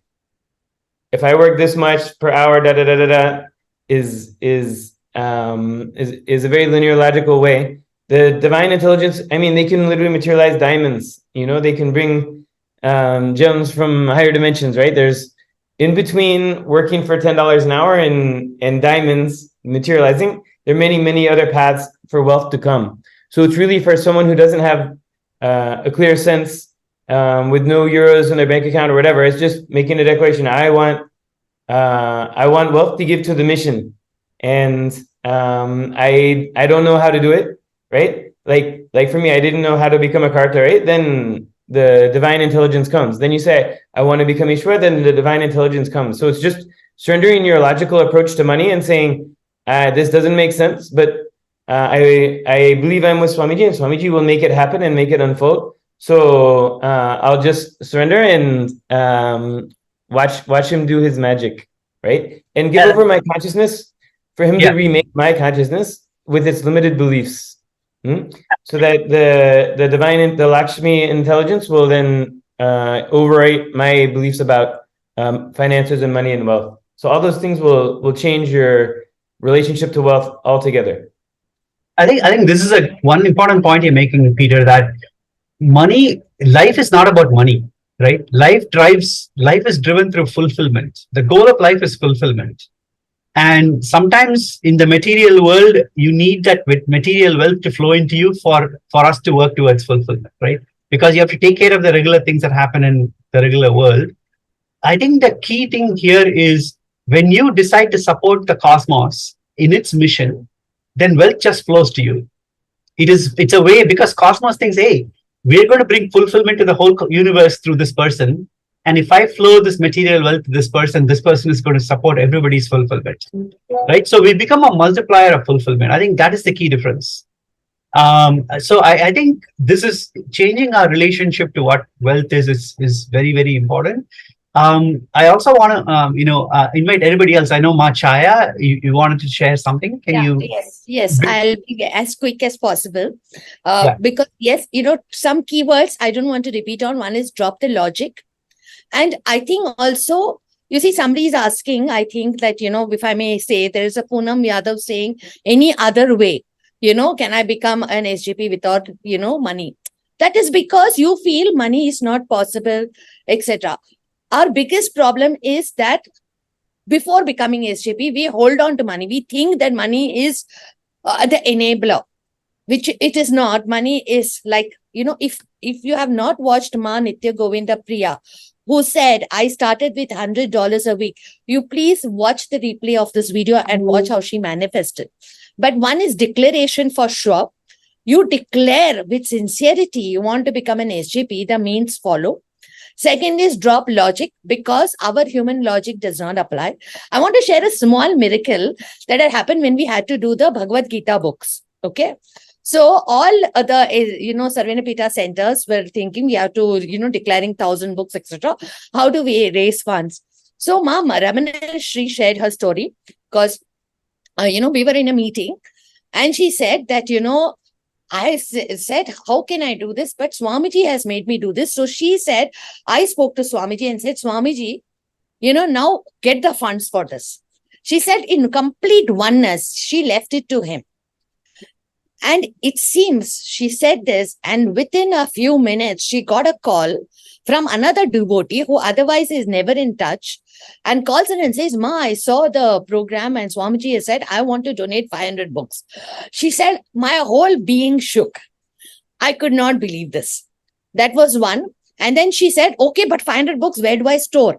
if I work this much per hour, is a very linear, logical way. The divine intelligence, I mean, they can literally materialize diamonds. They can bring gems from higher dimensions, right? There's in between working for $10 an hour and diamonds materializing. There are many, many other paths for wealth to come. So it's really for someone who doesn't have a clear sense, with no euros in their bank account or whatever. It's just making a declaration. I want wealth to give to the mission, and I don't know how to do it, right? Like for me, I didn't know how to become a Karta, right? Then the divine intelligence comes. Then you say, I want to become Ishwar, then the divine intelligence comes. So it's just surrendering your logical approach to money and saying, this doesn't make sense, but I believe I'm with Swamiji, and Swamiji will make it happen and make it unfold. So I'll just surrender and watch him do his magic, right? And give over my consciousness for him to remake my consciousness with its limited beliefs. So that the divine, the Lakshmi intelligence will then overwrite my beliefs about finances and money and wealth. So all those things will change your relationship to wealth altogether. I think this is one important point you're making, Peter, that life is not about money, right? Life is driven through fulfillment. The goal of life is fulfillment. And sometimes in the material world, you need that material wealth to flow into you for us to work towards fulfillment, right? Because you have to take care of the regular things that happen in the regular world. I think the key thing here is when you decide to support the cosmos in its mission, then wealth just flows to you. It's a way, because cosmos thinks, hey, we're going to bring fulfillment to the whole universe through this person. And if I flow this material wealth to this person is going to support everybody's fulfillment, right? So we become a multiplier of fulfillment. I think that is the key difference. So I think this is changing our relationship to what wealth is very, very important. I also want to, invite everybody else. I know Machaya, you wanted to share something. Can you? Yes, I'll be as quick as possible. Yeah. Because yes, some keywords I don't want to repeat on. One is drop the logic. And I think also, you see, somebody is asking, I think that, if I may say, there is a Poonam Yadav saying, any other way, can I become an SJP without, money? That is because you feel money is not possible, etc. Our biggest problem is that before becoming SJP, we hold on to money. We think that money is the enabler, which it is not. Money is like, if you have not watched Ma Nitya Govinda Priya, who said, I started with $100 a week. You please watch the replay of this video and watch how she manifested. But one is declaration for sure. You declare with sincerity, you want to become an SJP, the means follow. Second is drop logic, because our human logic does not apply. I want to share a small miracle that had happened when we had to do the Bhagavad Gita books. Okay. So all the, Sarvajnapeetam centers were thinking we have to, declaring 1,000 books, etc. How do we raise funds? So Ramana Shri shared her story because, we were in a meeting And she said that, I said, how can I do this? But Swamiji has made me do this. So she said, I spoke to Swamiji and said, Swamiji, now get the funds for this. She said, in complete oneness, she left it to him. And it seems she said this, and within a few minutes, she got a call from another devotee who otherwise is never in touch, and calls her and says, Ma, I saw the program and Swamiji has said, I want to donate 500 books. She said, my whole being shook. I could not believe this. That was one. And then she said, okay, but 500 books, where do I store?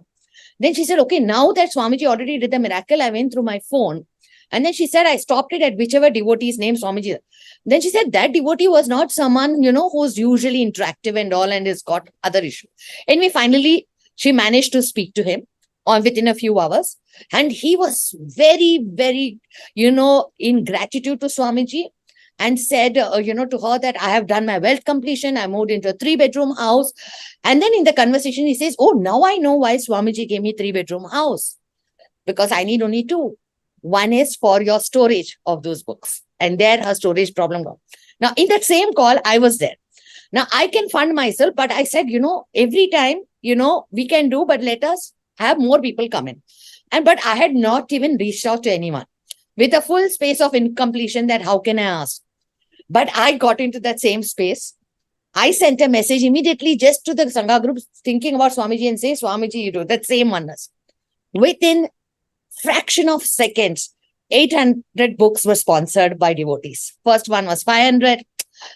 Then she said, okay, now that Swamiji already did the miracle, I went through my phone. And then she said, I stopped it at whichever devotee's name Swamiji. Then she said that devotee was not someone, who's usually interactive and all and has got other issues. Anyway, finally, she managed to speak to him within a few hours. And he was very, very, in gratitude to Swamiji, and said, to her that I have done my wealth completion. I moved into a 3-bedroom house. And then in the conversation, he says, oh, now I know why Swamiji gave me 3-bedroom house. Because I need only 2. One is for your storage of those books. And there her storage problem gone. Now, in that same call, I was there. Now, I can fund myself, but I said, every time, we can do, but let us have more people come in. But I had not even reached out to anyone with a full space of incompletion that how can I ask? But I got into that same space. I sent a message immediately just to the Sangha group thinking about Swamiji and say, Swamiji, you do that same oneness. Within fraction of seconds, 800 books were sponsored by devotees. First one was 500.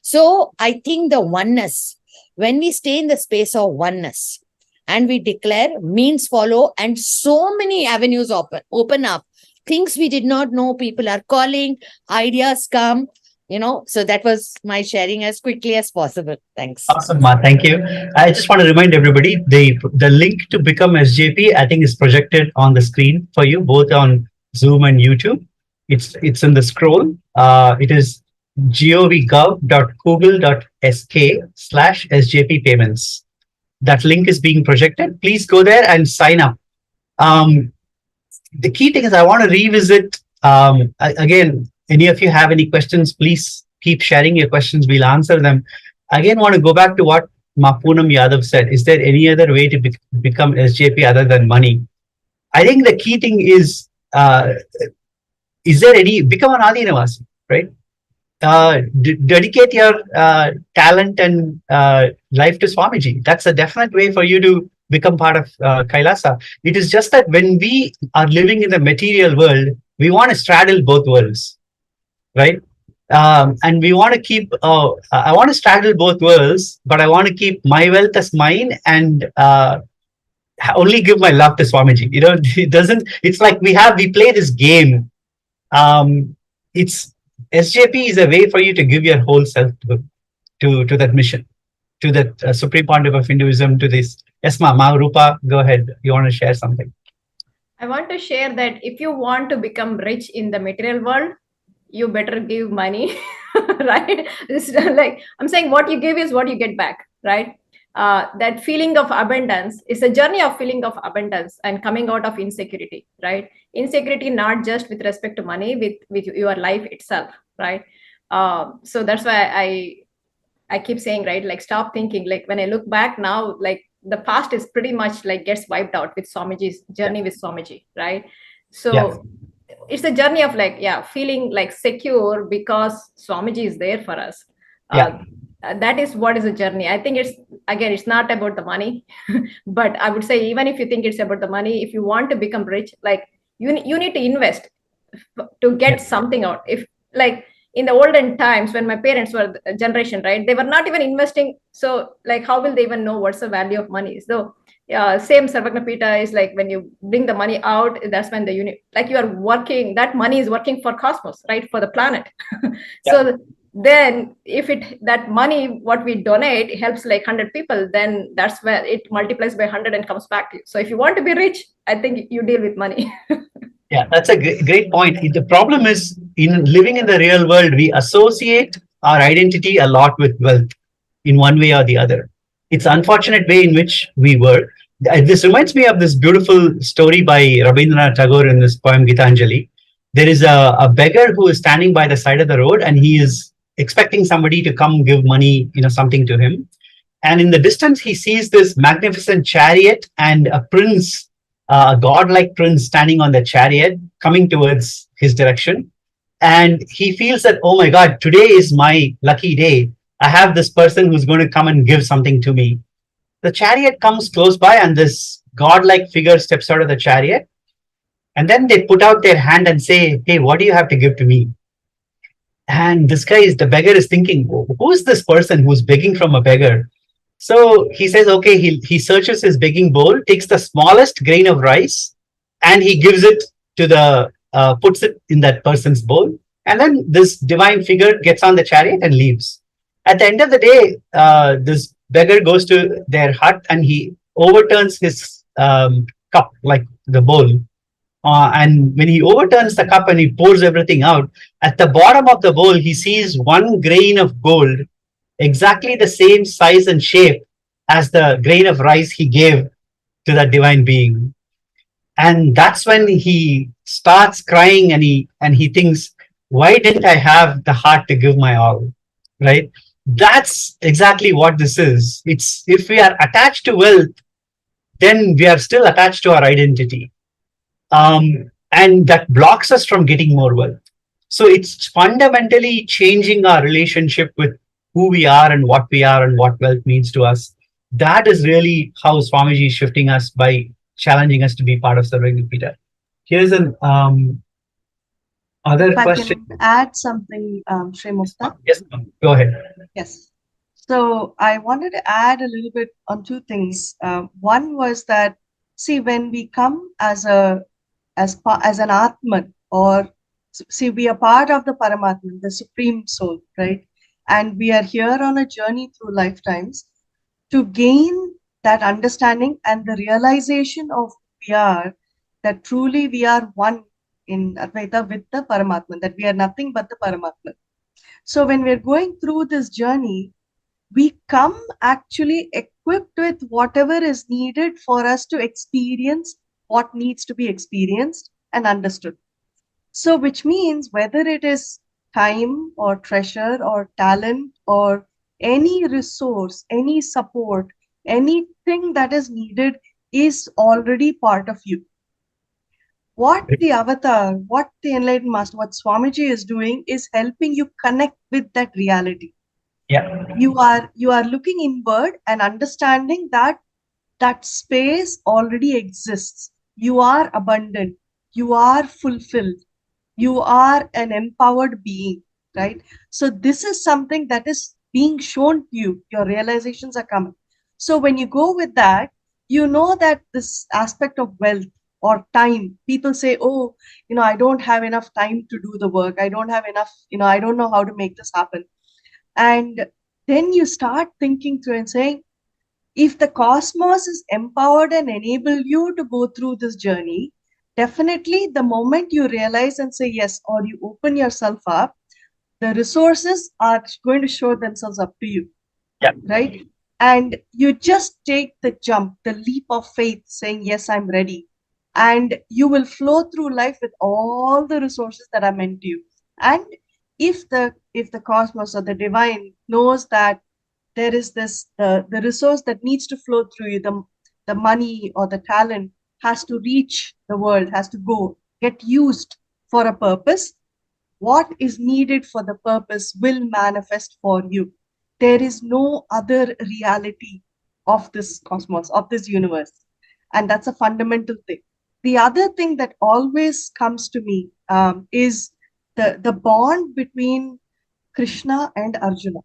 So I think the oneness, when we stay in the space of oneness and we declare, means follow, and so many avenues open up. Things we did not know, people are calling, ideas come, so that was my sharing as quickly as possible. Thanks. Awesome, Ma. Thank you. I just want to remind everybody, the link to become SJP, I think, is projected on the screen for you, both on Zoom and YouTube. It's in the scroll. It is govgov.google.sk/SJP payments. That link is being projected. Please go there and sign up. The key thing is I want to revisit, again, any of you have any questions, please keep sharing your questions. We'll answer them. Again, want to go back to what Ma Poonam Yadav said. Is there any other way to become SJP other than money? I think the key thing is there any, become an Adinavasi, right? Dedicate your talent and life to Swamiji. That's a definite way for you to become part of Kailasa. It is just that when we are living in the material world, we want to straddle both worlds, right? And we want to keep, I want to straddle both worlds, but I want to keep my wealth as mine and only give my love to Swamiji. It's like we play this game. SJP is a way for you to give your whole self to that mission, to that Supreme Pontiff of Hinduism, to this. Yes, Ma Rupa, go ahead. You want to share something? I want to share that if you want to become rich in the material world, you better give money, right? It's like I'm saying, what you give is what you get back, right? That feeling of abundance is a journey of feeling of abundance and coming out of insecurity, right? Insecurity not just with respect to money, with your life itself, right? So that's why I keep saying, right, like stop thinking. Like when I look back now, like the past is pretty much like gets wiped out with Swamiji's journey with Swamiji, right? So it's a journey of like, feeling like secure because Swamiji is there for us. That is what is a journey. I think it's not about the money, but I would say even if you think it's about the money, if you want to become rich, like you need to invest to get something out. If like in the olden times when my parents were a generation, right, they were not even investing. So like, how will they even know what's the value of money? So same Sarvajnapeetam is like when you bring the money out, that's when the unit, like you are working, that money is working for cosmos, right, for the planet. So then if that money, what we donate helps like 100 people, then that's where it multiplies by 100 and comes back to you. So if you want to be rich, I think you deal with money. Yeah, that's a great point. The problem is in living in the real world, we associate our identity a lot with wealth in one way or the other. It's an unfortunate way in which we work. This reminds me of this beautiful story by Rabindranath Tagore in this poem Gitanjali. there is a beggar who is standing by the side of the road, and he is expecting somebody to come give money, something to him. And in the distance, he sees this magnificent chariot and a prince, a godlike prince standing on the chariot coming towards his direction. And he feels that, oh my God, today is my lucky day. I have this person who's going to come and give something to me. The chariot comes close by, and this godlike figure steps out of the chariot. And then they put out their hand and say, hey, what do you have to give to me? And the beggar is thinking, who is this person who's begging from a beggar? So he says, okay, he searches his begging bowl, takes the smallest grain of rice, and he gives it to puts it in that person's bowl. And then this divine figure gets on the chariot and leaves. At the end of the day, this beggar goes to their hut and he overturns his cup, like the bowl. And when he overturns the cup and he pours everything out, at the bottom of the bowl, he sees one grain of gold, exactly the same size and shape as the grain of rice he gave to that divine being. And that's when he starts crying, and he thinks, why didn't I have the heart to give my all? Right? That's exactly what this is. It's, if we are attached to wealth, then we are still attached to our identity. And that blocks us from getting more wealth. So it's fundamentally changing our relationship with who we are and what we are and what wealth means to us. That is really how Swamiji is shifting us by challenging us to be part of Sarvajnapeetam. Here's an other If I question. can add something, Sri Mukta. Yes, go ahead. Yes. So I wanted to add a little bit on two things. One was that, see, when we come as an Atman, or see, we are part of the Paramatman, the Supreme Soul, right? And we are here on a journey through lifetimes to gain that understanding and the realization of who we are, that truly we are one in Advaita with the Paramatman, that we are nothing but the Paramatman. So when we're going through this journey, we come actually equipped with whatever is needed for us to experience what needs to be experienced and understood. So which means whether it is time or treasure or talent or any resource, any support, anything that is needed is already part of you. What the avatar, what the enlightened master, what Swamiji is doing is helping you connect with that reality. Yeah. You are looking inward and understanding that that space already exists. You are abundant. You are fulfilled. You are an empowered being, right? So this is something that is being shown to you. Your realizations are coming. So when you go with that, you know that this aspect of wealth or time, people say, oh, I don't have enough time to do the work. I don't have enough, I don't know how to make this happen. And then you start thinking through and saying, if the cosmos is empowered and enable you to go through this journey, definitely the moment you realize and say yes, or you open yourself up, the resources are going to show themselves up to you. Yeah. Right? And you just take the jump, the leap of faith, saying, yes, I'm ready. And you will flow through life with all the resources that are meant to you. And if the cosmos or the divine knows that there is this the resource that needs to flow through you, the money or the talent has to reach the world, has to get used for a purpose, what is needed for the purpose will manifest for you. There is no other reality of this cosmos, of this universe. And that's a fundamental thing. The other thing that always comes to me is the bond between Krishna and Arjuna.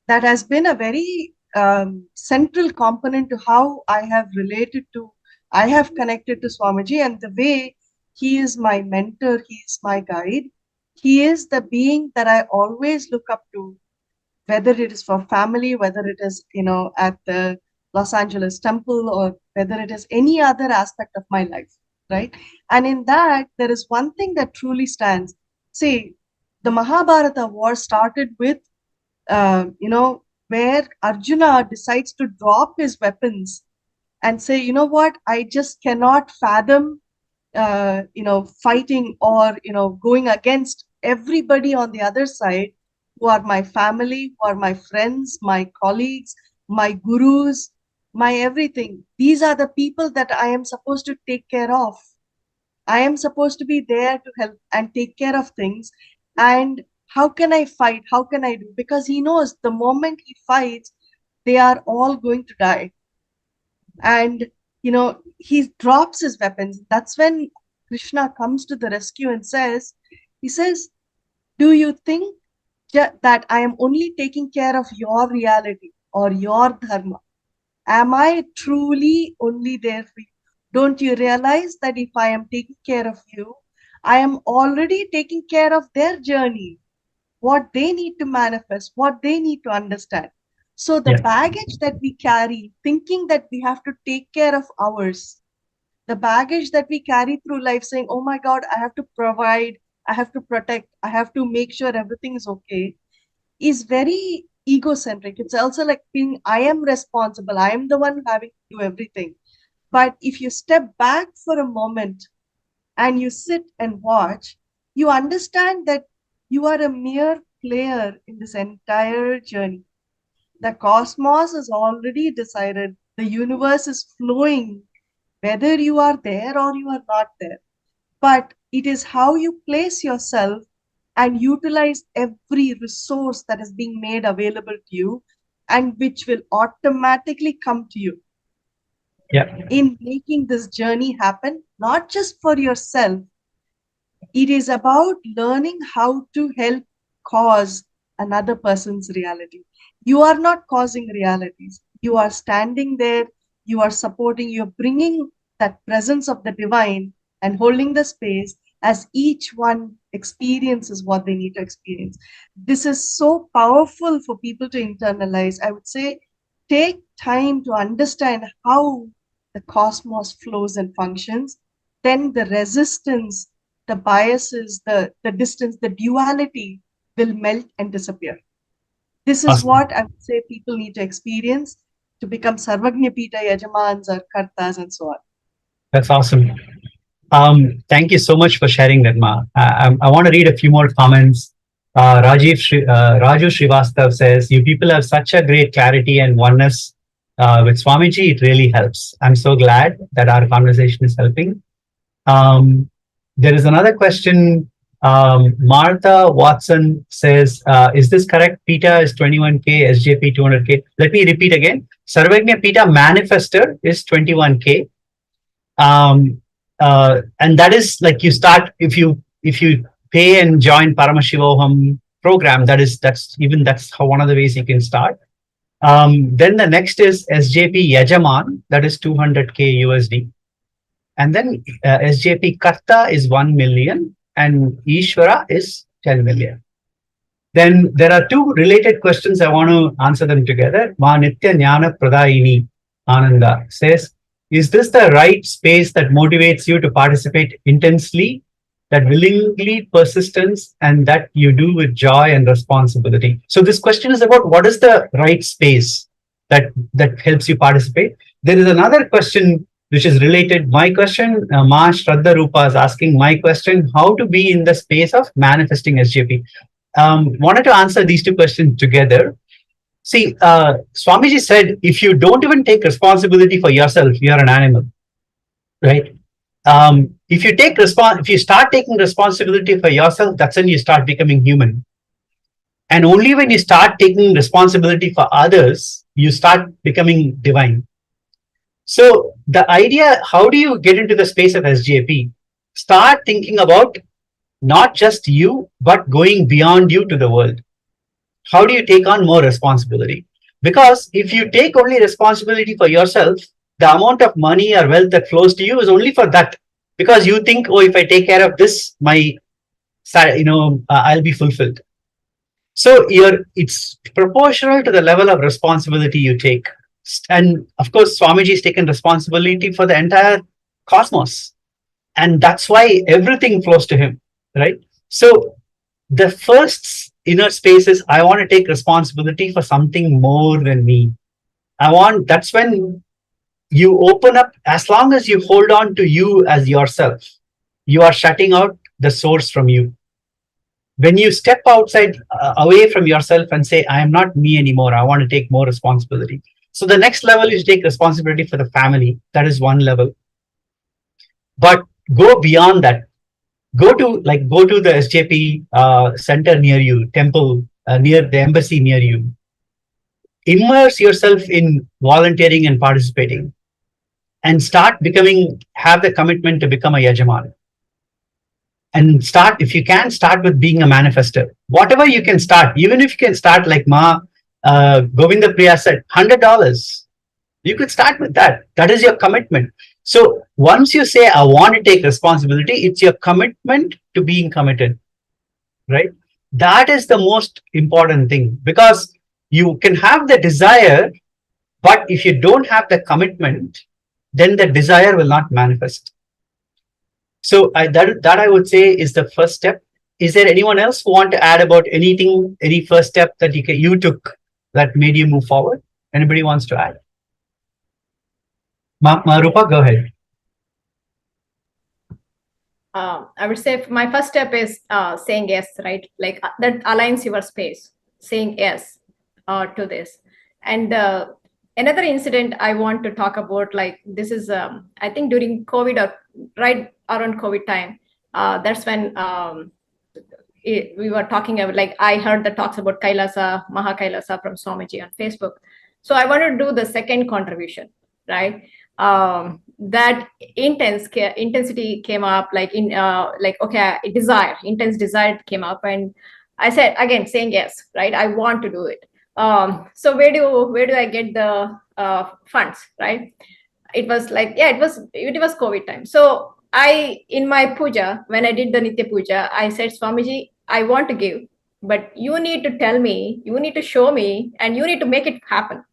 That has been a very central component to how I have connected to Swamiji, and the way he is my mentor, he is my guide. He is the being that I always look up to, whether it is for family, whether it is, at the Los Angeles temple, or whether it is any other aspect of my life, right? And in that, there is one thing that truly stands. See, the Mahabharata war started with, where Arjuna decides to drop his weapons and say, you know what, I just cannot fathom fighting or, going against everybody on the other side who are my family, who are my friends, my colleagues, my gurus, my everything. These are the people that I am supposed to take care of. I am supposed to be there to help and take care of things. And how can I fight? How can I do? Because he knows the moment he fights, they are all going to die. And, he drops his weapons. That's when Krishna comes to the rescue and he says, do you think that I am only taking care of your reality or your dharma? Am I truly only there for you? Don't you realize that if I am taking care of you, I am already taking care of their journey, what they need to manifest, what they need to understand. So the Yeah. baggage that we carry, thinking that we have to take care of ours, the baggage that we carry through life saying, oh my God, I have to provide, I have to protect, I have to make sure everything is okay, is very egocentric. It's also like being, I am responsible, I am the one having to do everything. But if you step back for a moment and you sit and watch, you understand that you are a mere player in this entire journey. The cosmos is already decided, the universe is flowing, whether you are there or you are not there. But it is how you place yourself and utilize every resource that is being made available to you and which will automatically come to you Yeah. in making this journey happen, not just for yourself. It is about learning how to help cause another person's reality. You are not causing realities. You are standing there, you are supporting, you're bringing that presence of the divine and holding the space as each one experiences what they need to experience. This is so powerful for people to internalize. I would say take time to understand how the cosmos flows and functions. Then the resistance, the biases, the distance, the duality will melt and disappear. This is Awesome. what I would say people need to experience to become Sarvajnapeetam Yajamans or Kartas and so on. That's awesome. Thank you so much for sharing that, Ma. I want to read a few more comments. Raju Srivastav says, you people have such a great clarity and oneness with Swamiji. It really helps. I'm so glad that our conversation is helping. There is another question. Martha Watson says, is this correct? PETA is 21K, SJP 200K. Let me repeat again. Sarvajnapeetam Manifester is 21K. And that is like you start, if you pay and join Paramashivam program, that's how one of the ways you can start. Then the next is SJP Yajaman, that is 200K USD. And then SJP Karta is 1 million and Ishvara is 10 million. Then there are two related questions. I want to answer them together. Ma Nithyananda Pradayini Ananda says, is this the right space that motivates you to participate intensely, that willingly persistence, and that you do with joy and responsibility? So this question is about what is the right space that helps you participate. There is another question which is related. My question, Ma Shraddha Rupa is asking my question, how to be in the space of manifesting SJP. Wanted to answer these two questions together. See, Swamiji said, if you don't even take responsibility for yourself, you're an animal, right? If you start taking responsibility for yourself, that's when you start becoming human. And only when you start taking responsibility for others, you start becoming divine. So the idea, how do you get into the space of SJP? Start thinking about not just you, but going beyond you to the world. How do you take on more responsibility? Because if you take only responsibility for yourself, the amount of money or wealth that flows to you is only for that. Because you think, oh, if I take care of this, I'll be fulfilled. So it's proportional to the level of responsibility you take. And of course, Swamiji has taken responsibility for the entire cosmos. And that's why everything flows to him, right? So the first inner space is, I want to take responsibility for something more than me. That's when you open up, as long as you hold on to you as yourself, you are shutting out the source from you. When you step outside, away from yourself and say, I am not me anymore, I want to take more responsibility. So the next level is take responsibility for the family. That is one level. But go beyond that. Go to the SJP center near you, temple near the embassy near you. Immerse yourself in volunteering and participating, and have the commitment to become a Yajaman. And start, if you can, start with being a manifester. Whatever you can start, even if you can start like Govinda Priya said, $100. You could start with that. That is your commitment. So once you say, I want to take responsibility, it's your commitment to being committed, right? That is the most important thing, because you can have the desire, but if you don't have the commitment, then the desire will not manifest. So that I would say is the first step. Is there anyone else who want to add about anything, any first step that you took that made you move forward? Anybody wants to add? Rupa, go ahead. I would say my first step is saying yes, right? Like that aligns your space, saying yes to this. And another incident I want to talk about, like this is, I think during COVID or right around COVID time, that's when we were talking about, like I heard the talks about KAILASA, Mahakailasa from Swamiji on Facebook. So I want to do the second contribution, right? That intensity came up, like intense desire came up, and I said again, saying yes, right? I want to do it. So where do I get the funds, right? It was like, it was COVID time. So in my puja, when I did the Nitya Puja, I said, Swamiji, I want to give, but you need to tell me, you need to show me, and you need to make it happen.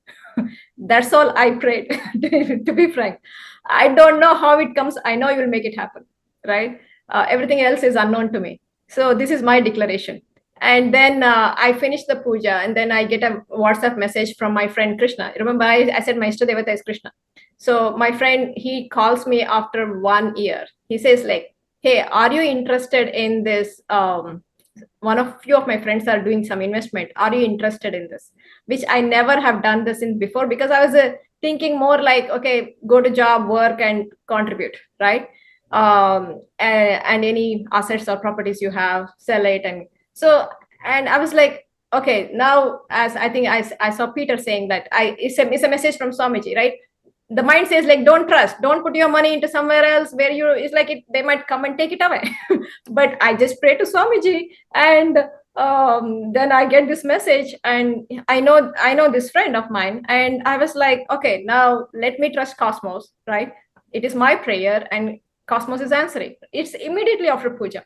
That's all I prayed, to be frank. I don't know how it comes. I know you will make it happen, right? Everything else is unknown to me. So this is my declaration. And then I finished the puja, and then I get a WhatsApp message from my friend Krishna. Remember, I said my Ishta Devata is Krishna. So my friend, he calls me after 1 year. He says like, hey, are you interested in this? Few of my friends are doing some investment. Are you interested in this? Which I never have done this in before, because I was thinking more like, okay, go to job, work, and contribute, right? And any assets or properties you have, sell it. And I was like, okay, now, as I think I saw Peter saying that it's a message from Swamiji, right? The mind says like, don't trust, don't put your money into somewhere else where it's like they might come and take it away. But I just pray to Swamiji, and then I get this message, and I know this friend of mine, and I was like, okay, now let me trust Cosmos, right? It is my prayer, and Cosmos is answering. It's immediately after puja,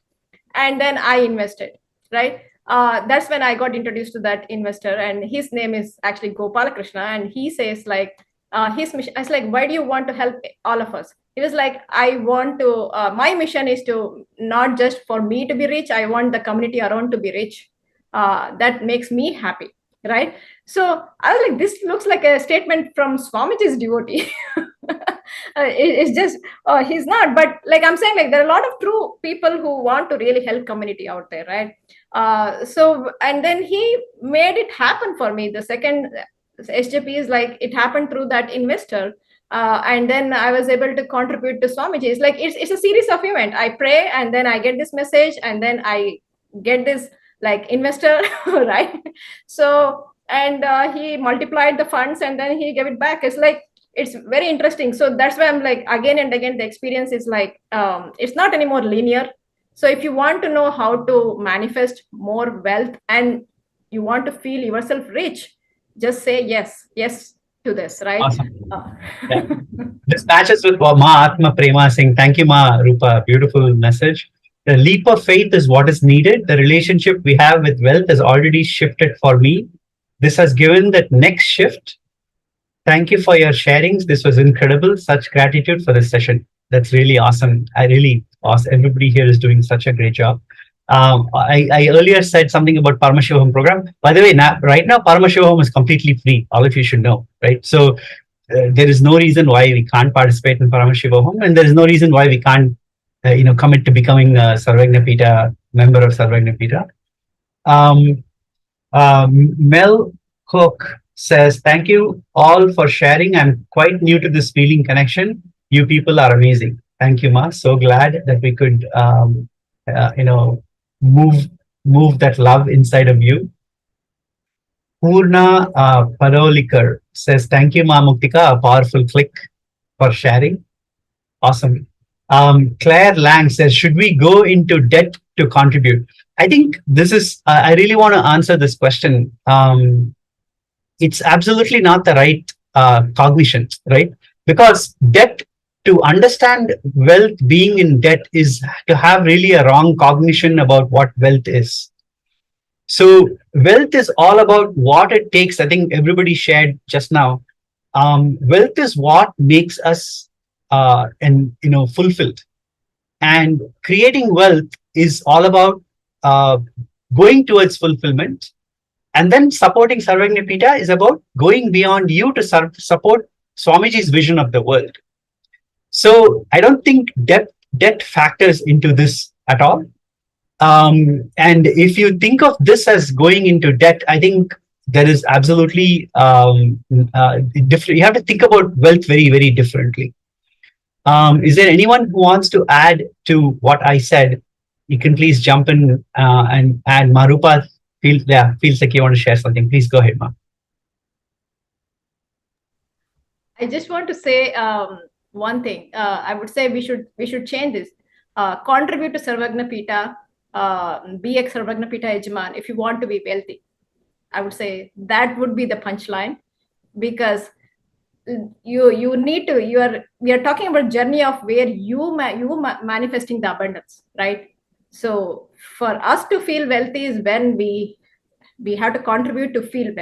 and then I invested, right? That's when I got introduced to that investor, and his name is actually Gopalakrishna, and he says like, his mission. I was like, why do you want to help all of us? He was like, I want to, my mission is to not just for me to be rich, I want the community around to be rich. That makes me happy, right? So I was like, this looks like a statement from Swamiji's devotee. It's just, he's not, but like I'm saying, like there are a lot of true people who want to really help community out there, right? So, and then he made it happen for me. The second SJP is like, it happened through that investor. And then I was able to contribute to Swamiji. It's like, it's a series of events. I pray, and then I get this message, and then I get this like investor, right? So, and he multiplied the funds, and then he gave it back. It's like, it's very interesting. So that's why I'm like, again and again, the experience is like, it's not anymore linear. So if you want to know how to manifest more wealth, and you want to feel yourself rich, just say yes to this, right? Awesome. Yeah. This matches with what Ma Atma Prema saying. Thank you, Ma Rupa. Beautiful message. The leap of faith is what is needed. The relationship we have with wealth has already shifted for me. This has given that next shift. Thank you for your sharings. This was incredible. Such gratitude for this session. That's really awesome. Everybody here is doing such a great job. I earlier said something about Paramashivam program. By the way, right now, Paramashivam is completely free. All of you should know, right? So there is no reason why we can't participate in Paramashivam, and there is no reason why we can't commit to becoming a Sarvajnapeeta member of Sarvajnapeeta. Mel Cook says, "Thank you all for sharing. I'm quite new to this feeling connection. You people are amazing." Thank you, Ma. So glad that we could, move that love inside of you. Purna Parolikar says, "Thank you, Ma Muktika. A powerful click for sharing." Awesome. Claire Lang says, "Should we go into debt to contribute?" I think this is, I really want to answer this question. It's absolutely not the right cognition, right? Because debt, to understand wealth, being in debt is to have really a wrong cognition about what wealth is. So wealth is all about what it takes. I think everybody shared just now. Wealth is what makes us fulfilled, and creating wealth is all about going towards fulfillment. And then supporting Sarvajnapeeta is about going beyond you to support Swamiji's vision of the world. So I don't think debt factors into this at all. And if you think of this as going into debt, I think there is absolutely different. You have to think about wealth very, very differently. Is there anyone who wants to add to what I said? You can please jump in and add. Marupa feels like you want to share something. Please go ahead, Ma. I just want to say one thing. I would say we should change this. Contribute to Sarvajnapeeta. Be a Sarvajnapeeta Yajaman if you want to be wealthy. I would say that would be the punchline, because you need to. We are talking about journey of where you manifesting the abundance, right? So for us to feel wealthy is when we have to contribute to feel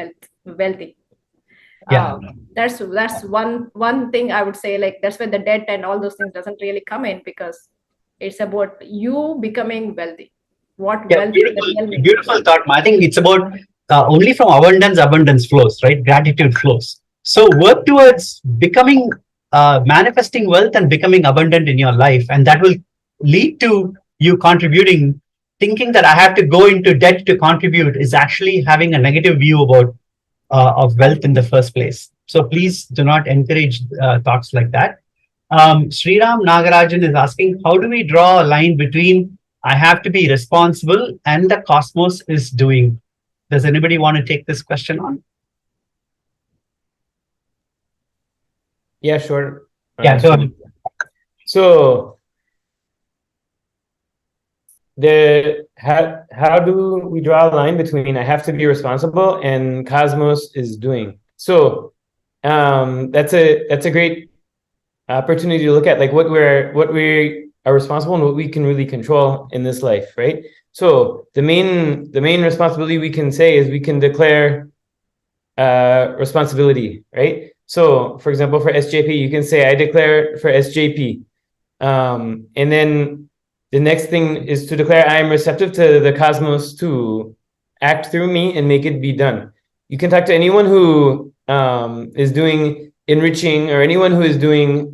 wealthy. Yeah. That's one thing I would say. Like, that's where the debt and all those things doesn't really come in, because it's about you becoming wealthy. Wealth? Beautiful thought, Ma. I think it's about only from abundance flows, right? Gratitude flows. So work towards becoming, manifesting wealth and becoming abundant in your life, and that will lead to you contributing. Thinking that I have to go into debt to contribute is actually having a negative view about of wealth in the first place. So please do not encourage thoughts like that. Sriram Nagarajan is asking, how do we draw a line between I have to be responsible and the cosmos is doing? Does anybody want to take this question on? Yeah, sure. Yeah, go ahead. So how do we draw a line between I have to be responsible and cosmos is doing? So that's a great opportunity to look at, like, what we are responsible and what we can really control in this life, right? So the main responsibility we can say is we can declare responsibility, right? So for example, for SJP, you can say I declare for SJP, and then the next thing is to declare I am receptive to the cosmos to act through me and make it be done. You can talk to anyone who is doing enriching, or anyone who is doing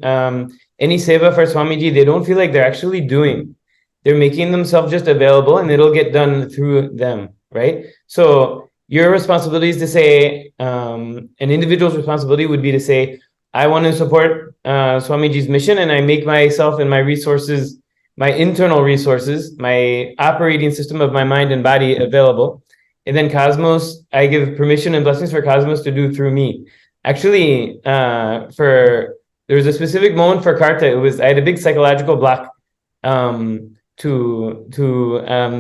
any seva for Swamiji. They don't feel like they're actually doing. They're making themselves just available, and it'll get done through them, right? So your responsibility is to say, an individual's responsibility would be to say, I want to support Swamiji's mission, and I make myself and my resources, my internal resources, my operating system of my mind and body available. And then cosmos, I give permission and blessings for cosmos to do through me. Actually, there was a specific moment for Karta. I had a big psychological block to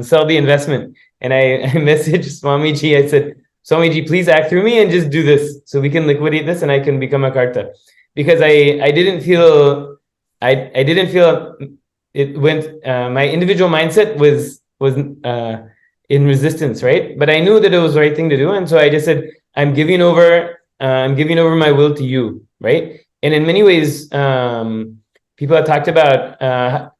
sell the investment. And I messaged Swamiji. I said, Swamiji, please act through me and just do this so we can liquidate this and I can become a Karta. Because I didn't feel it went, my individual mindset was in resistance, right? But I knew that it was the right thing to do. And so I just said, I'm giving over my will to you, right? And in many ways, people have talked about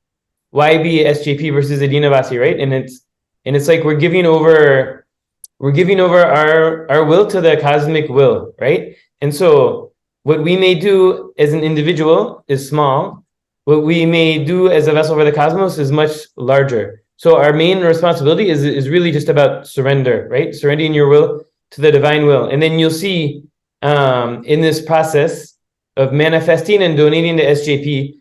why be SJP versus Adinavasi, right? And it's like we're giving over our will to the cosmic will, right? And so what we may do as an individual is small. what we may do as a vessel for the cosmos is much larger. So our main responsibility is really just about surrender, right? Surrendering your will to the divine will. And then you'll see in this process of manifesting and donating to SJP,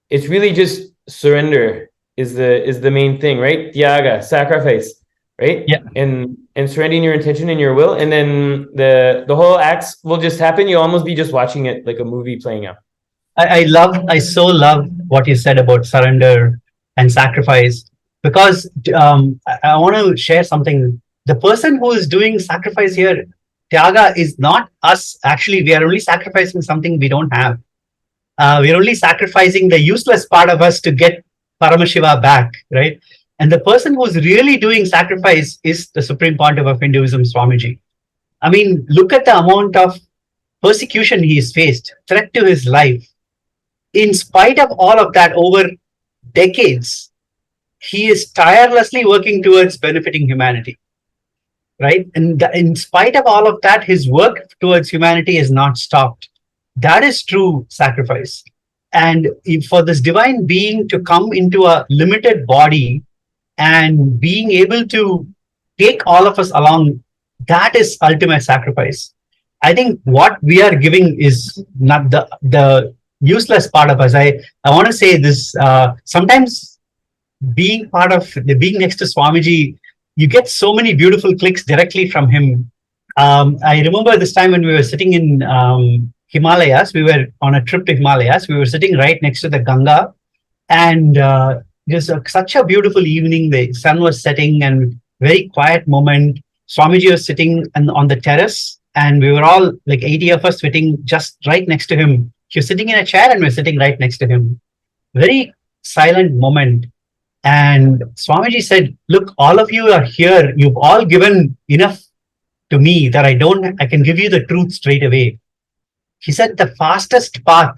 it's really just surrender is the main thing, right? Tyaga, sacrifice, right? Yeah. And surrendering your intention and your will. And then the whole acts will just happen. You'll almost be just watching it like a movie playing out. I so love what you said about surrender and sacrifice, because I want to share something. The person who is doing sacrifice here, Tyaga, is not us. Actually, we are only sacrificing something we don't have. We're only sacrificing the useless part of us to get Paramashiva back, right? And the person who's really doing sacrifice is the Supreme Pontiff of Hinduism, Swamiji. I mean, look at the amount of persecution he has faced, threat to his life. In spite of all of that, over decades, he is tirelessly working towards benefiting humanity, right? And in spite of all of that, his work towards humanity has not stopped. That is true sacrifice. And for this divine being to come into a limited body and being able to take all of us along, that is ultimate sacrifice. I think what we are giving is not the useless part of us. I want to say this, sometimes being next to Swamiji, you get so many beautiful clicks directly from him. I remember this time when we were sitting in Himalayas, we were on a trip to Himalayas, we were sitting right next to the Ganga, and it was such a beautiful evening. The sun was setting and very quiet moment. Swamiji was sitting on the terrace, and we were all like 80 of us sitting just right next to him. He was sitting in a chair and we're sitting right next to him. Very silent moment. And Swamiji said, look, all of you are here. You've all given enough to me that I can give you the truth straight away. He said the fastest path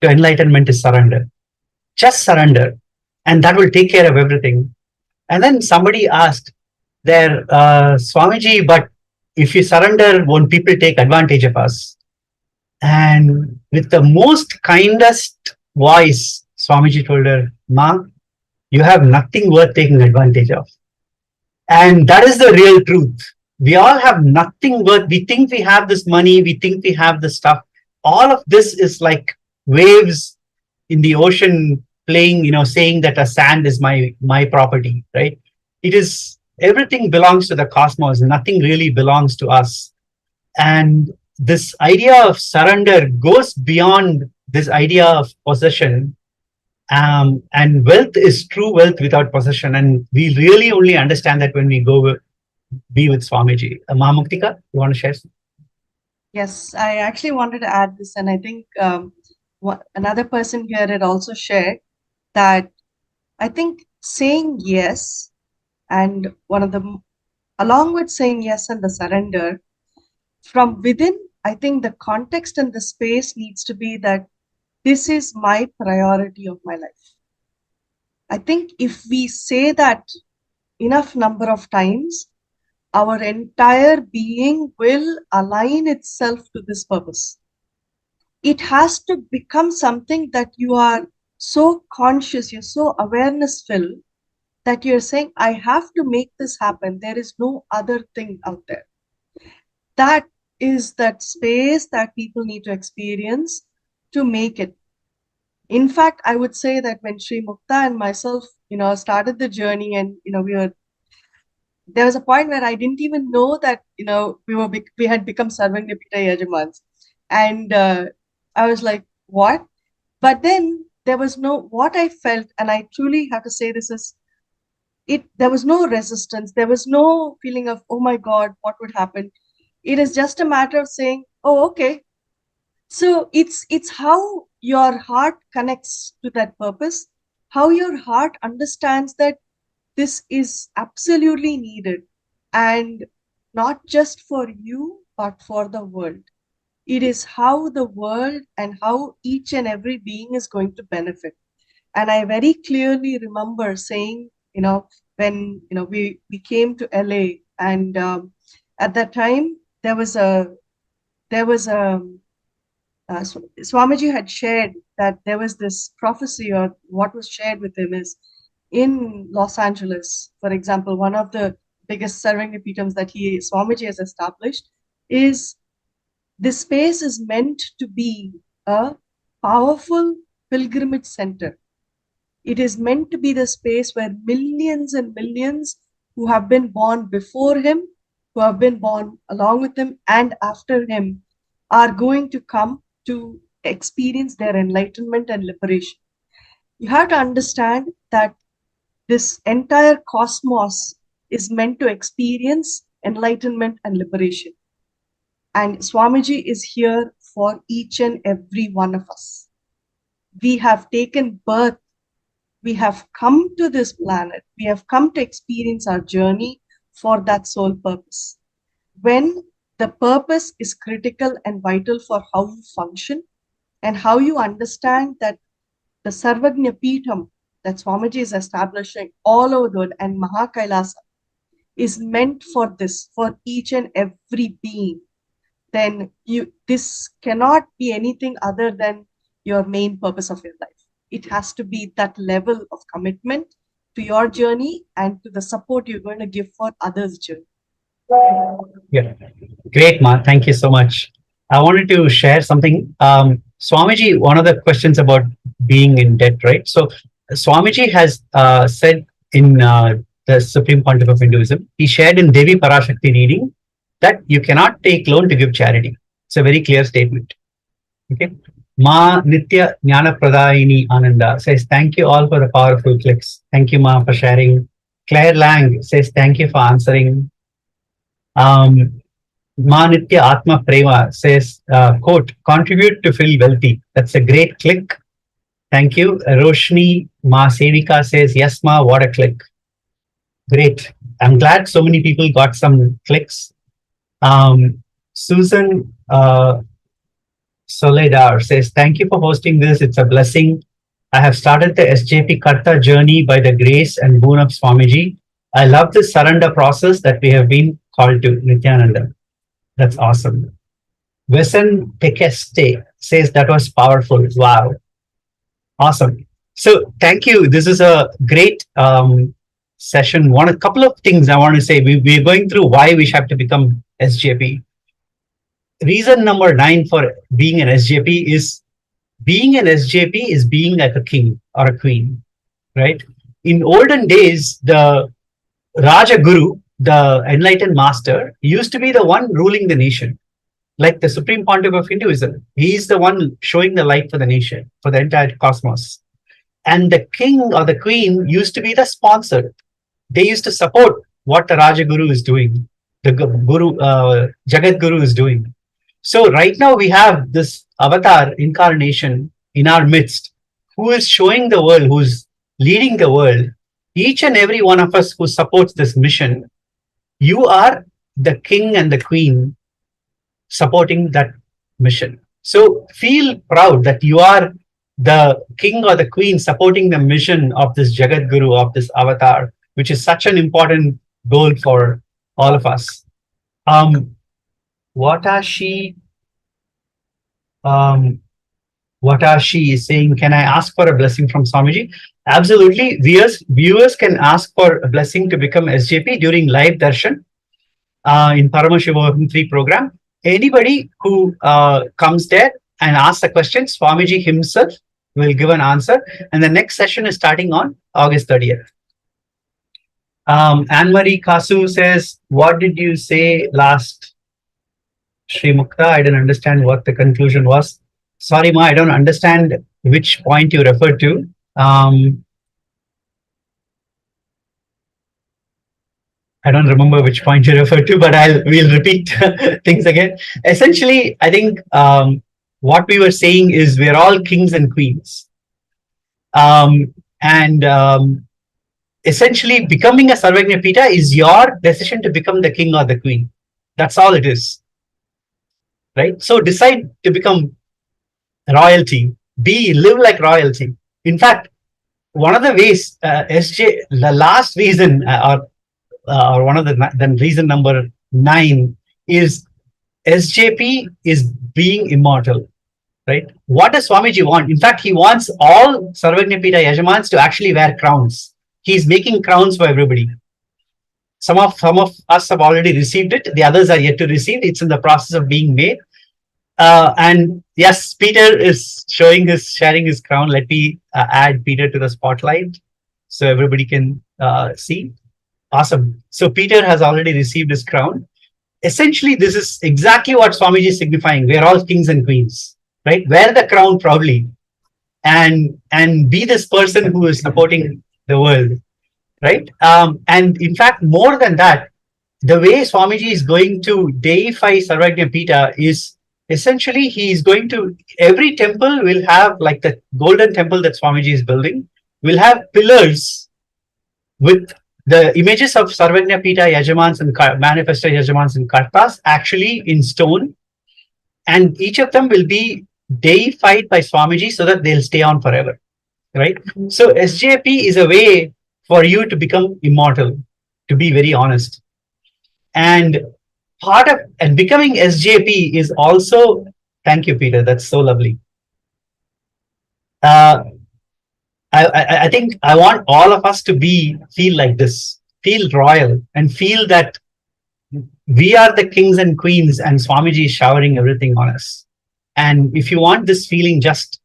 to enlightenment is surrender. Just surrender. And that will take care of everything. And then somebody asked there, Swamiji, but if you surrender, won't people take advantage of us? And with the most kindest voice, Swamiji told her, Ma, you have nothing worth taking advantage of. And that is the real truth. We all have nothing worth. We think we have this money. We think we have this stuff. All of this is like waves in the ocean playing, saying that a sand is my property, right? It is, everything belongs to the cosmos. Nothing really belongs to us. And this idea of surrender goes beyond this idea of possession. And wealth is true wealth without possession. And we really only understand that when we go be with Swamiji. Mahamuktika, you want to share something? Yes, I actually wanted to add this, and I think another person here had also shared that I think saying yes, and along with saying yes and the surrender, from within, I think the context and the space needs to be that this is my priority of my life. I think if we say that enough number of times, our entire being will align itself to this purpose. It has to become something that you are so conscious, you're so awareness-filled that you're saying, I have to make this happen. There is no other thing out there. That is that space that people need to experience to make it. In fact, I would say that when Sri Mukta and myself, started the journey, and there was a point where I didn't even know that we had become Sarvajnapeetam Yajamans, and I was like, what? But then there was what I felt, and I truly have to say this is it. There was no resistance. There was no feeling of, oh my God, what would happen? It is just a matter of saying, oh, okay. So it's how your heart connects to that purpose, how your heart understands that this is absolutely needed, and not just for you, but for the world. It is how the world and how each and every being is going to benefit. And I very clearly remember saying, when we came to LA, and at that time there was a Swamiji had shared that there was this prophecy, or what was shared with him is in Los Angeles, for example, one of the biggest Sarvajnapeetams that Swamiji has established is this space is meant to be a powerful pilgrimage center. It is meant to be the space where millions and millions who have been born before him, who have been born along with him and after him, are going to come to experience their enlightenment and liberation. You have to understand that this entire cosmos is meant to experience enlightenment and liberation. And Swamiji is here for each and every one of us. We have taken birth. We have come to this planet. We have come to experience our journey for that sole purpose. When the purpose is critical and vital for how you function and how you understand that the Sarvajnapeetam that Swamiji is establishing all over the world and KAILASA is meant for this, for each and every being, then this cannot be anything other than your main purpose of your life. It has to be that level of commitment to your journey and to the support you're going to give for others' journey. Yeah, great, Ma. Thank you so much. I wanted to share something. Swamiji, one of the questions about being in debt, right? So Swamiji has said in the Supreme Pontiff of Hinduism, he shared in Devi Parashakti reading that you cannot take loan to give charity. It's a very clear statement. Okay. Ma Nitya Jnana Pradayini Ananda says, thank you all for the powerful clicks. Thank you, Ma, for sharing. Claire Lang says, thank you for answering. Ma Nitya Atma Prema says, quote, contribute to feel wealthy. That's a great click. Thank you. Roshni Ma Sevika says, yes, Ma, what a click. Great. I'm glad so many people got some clicks. Susan Soledar says, thank you for hosting this. It's a blessing. I have started the SJP Karta journey by the grace and boon of Swamiji. I love this surrender process that we have been called to, Nithyananda. That's awesome. Wesen Tekeste says that was powerful. Wow. Awesome. So thank you. This is a great session. A couple of things I want to say. We're going through why we have to become SJP. Reason number 9 for being an SJP is being an SJP is being like a king or a queen, right? In olden days, the Raja Guru, the enlightened master, used to be the one ruling the nation, like the Supreme Pontiff of Hinduism. He is the one showing the light for the nation, for the entire cosmos. And the king or the queen used to be the sponsor. They used to support what the Raja Guru is doing, the Guru, Jagat Guru is doing. So right now we have this avatar incarnation in our midst who is showing the world, who's leading the world. Each and every one of us who supports this mission, you are the king and the queen supporting that mission. So feel proud that you are the king or the queen supporting the mission of this Jagat Guru, of this avatar, which is such an important goal for all of us. Watashi is saying, can I ask for a blessing from Swamiji? Absolutely. Viewers can ask for a blessing to become SJP during live darshan in Paramashivam 3 program. Anybody who comes there and asks a question, Swamiji himself will give an answer. And the next session is starting on August 30th. Anne-Marie Kasu says, what did you say last? Sri Mukta, I didn't understand what the conclusion was. Sorry, Ma, I don't understand which point you referred to. I don't remember which point you referred to, but we'll repeat things again. Essentially, I think what we were saying is we're all kings and queens. Essentially, becoming a Sarvajnapeeta is your decision to become the king or the queen. That's all it is. Right? So decide to become royalty. Live like royalty. In fact, one of the ways, the last reason, or one of the reason number 9 is SJP is being immortal. right? What does Swamiji want? In fact, he wants all Sarvajnapeetam Yajamans to actually wear crowns. He's making crowns for everybody. Some of us have already received it. The others are yet to receive. It's in the process of being made. And yes, Peter is sharing his crown. Let me add Peter to the spotlight so everybody can see. Awesome. So Peter has already received his crown. Essentially, this is exactly what Swamiji is signifying. We are all kings and queens, right? Wear the crown proudly and be this person who is supporting the world, right? And in fact, more than that, the way Swamiji is going to deify Sarvajnapeetam is essentially he is going to, every temple will have, like the golden temple that Swamiji is building, will have pillars with the images of Sarvajnapeetam Yajamans and manifested Yajamans and Kartas actually in stone. And each of them will be deified by Swamiji so that they'll stay on forever, right? So SJP is a way for you to become immortal, to be very honest. And part of and becoming SJP is also, thank you, Peter, that's so lovely. I think I want all of us to feel like this, feel royal, and feel that we are the kings and queens and Swamiji is showering everything on us. And if you want this feeling, just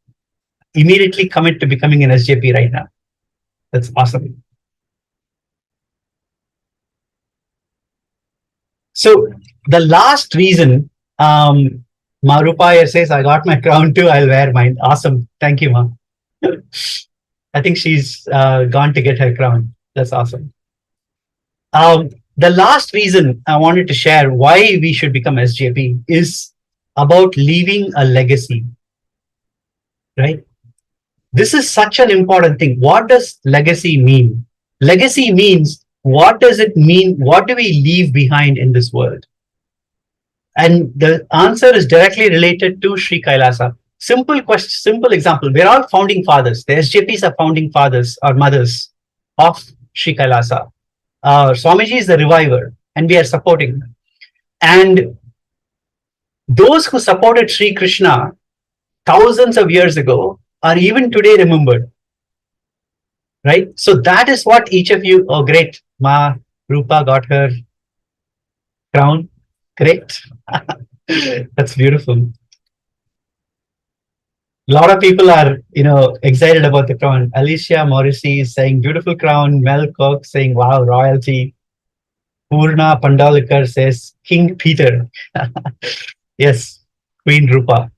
immediately commit to becoming an SJP right now. That's awesome. So the last reason, Marupaya says, I got my crown too, I'll wear mine. Awesome. Thank you, Ma. I think she's gone to get her crown. That's awesome. The last reason I wanted to share why we should become SJP is about leaving a legacy, right? This is such an important thing. What does legacy mean? Legacy means, what does it mean? What do we leave behind in this world? And the answer is directly related to Sri Kailasa. Simple question, simple example. We're all founding fathers. The SJPs are founding fathers or mothers of Sri Kailasa. Swamiji is the reviver, and we are supporting them. And those who supported Sri Krishna thousands of years ago are even today remembered, right? So that is what each of you, oh great, Ma Rupa got her crown, great. That's beautiful. A lot of people are, excited about the crown. Alicia Morrissey is saying, beautiful crown. Mel Cook saying, wow, royalty. Purna Pandalikar says, King Peter. Yes, Queen Rupa.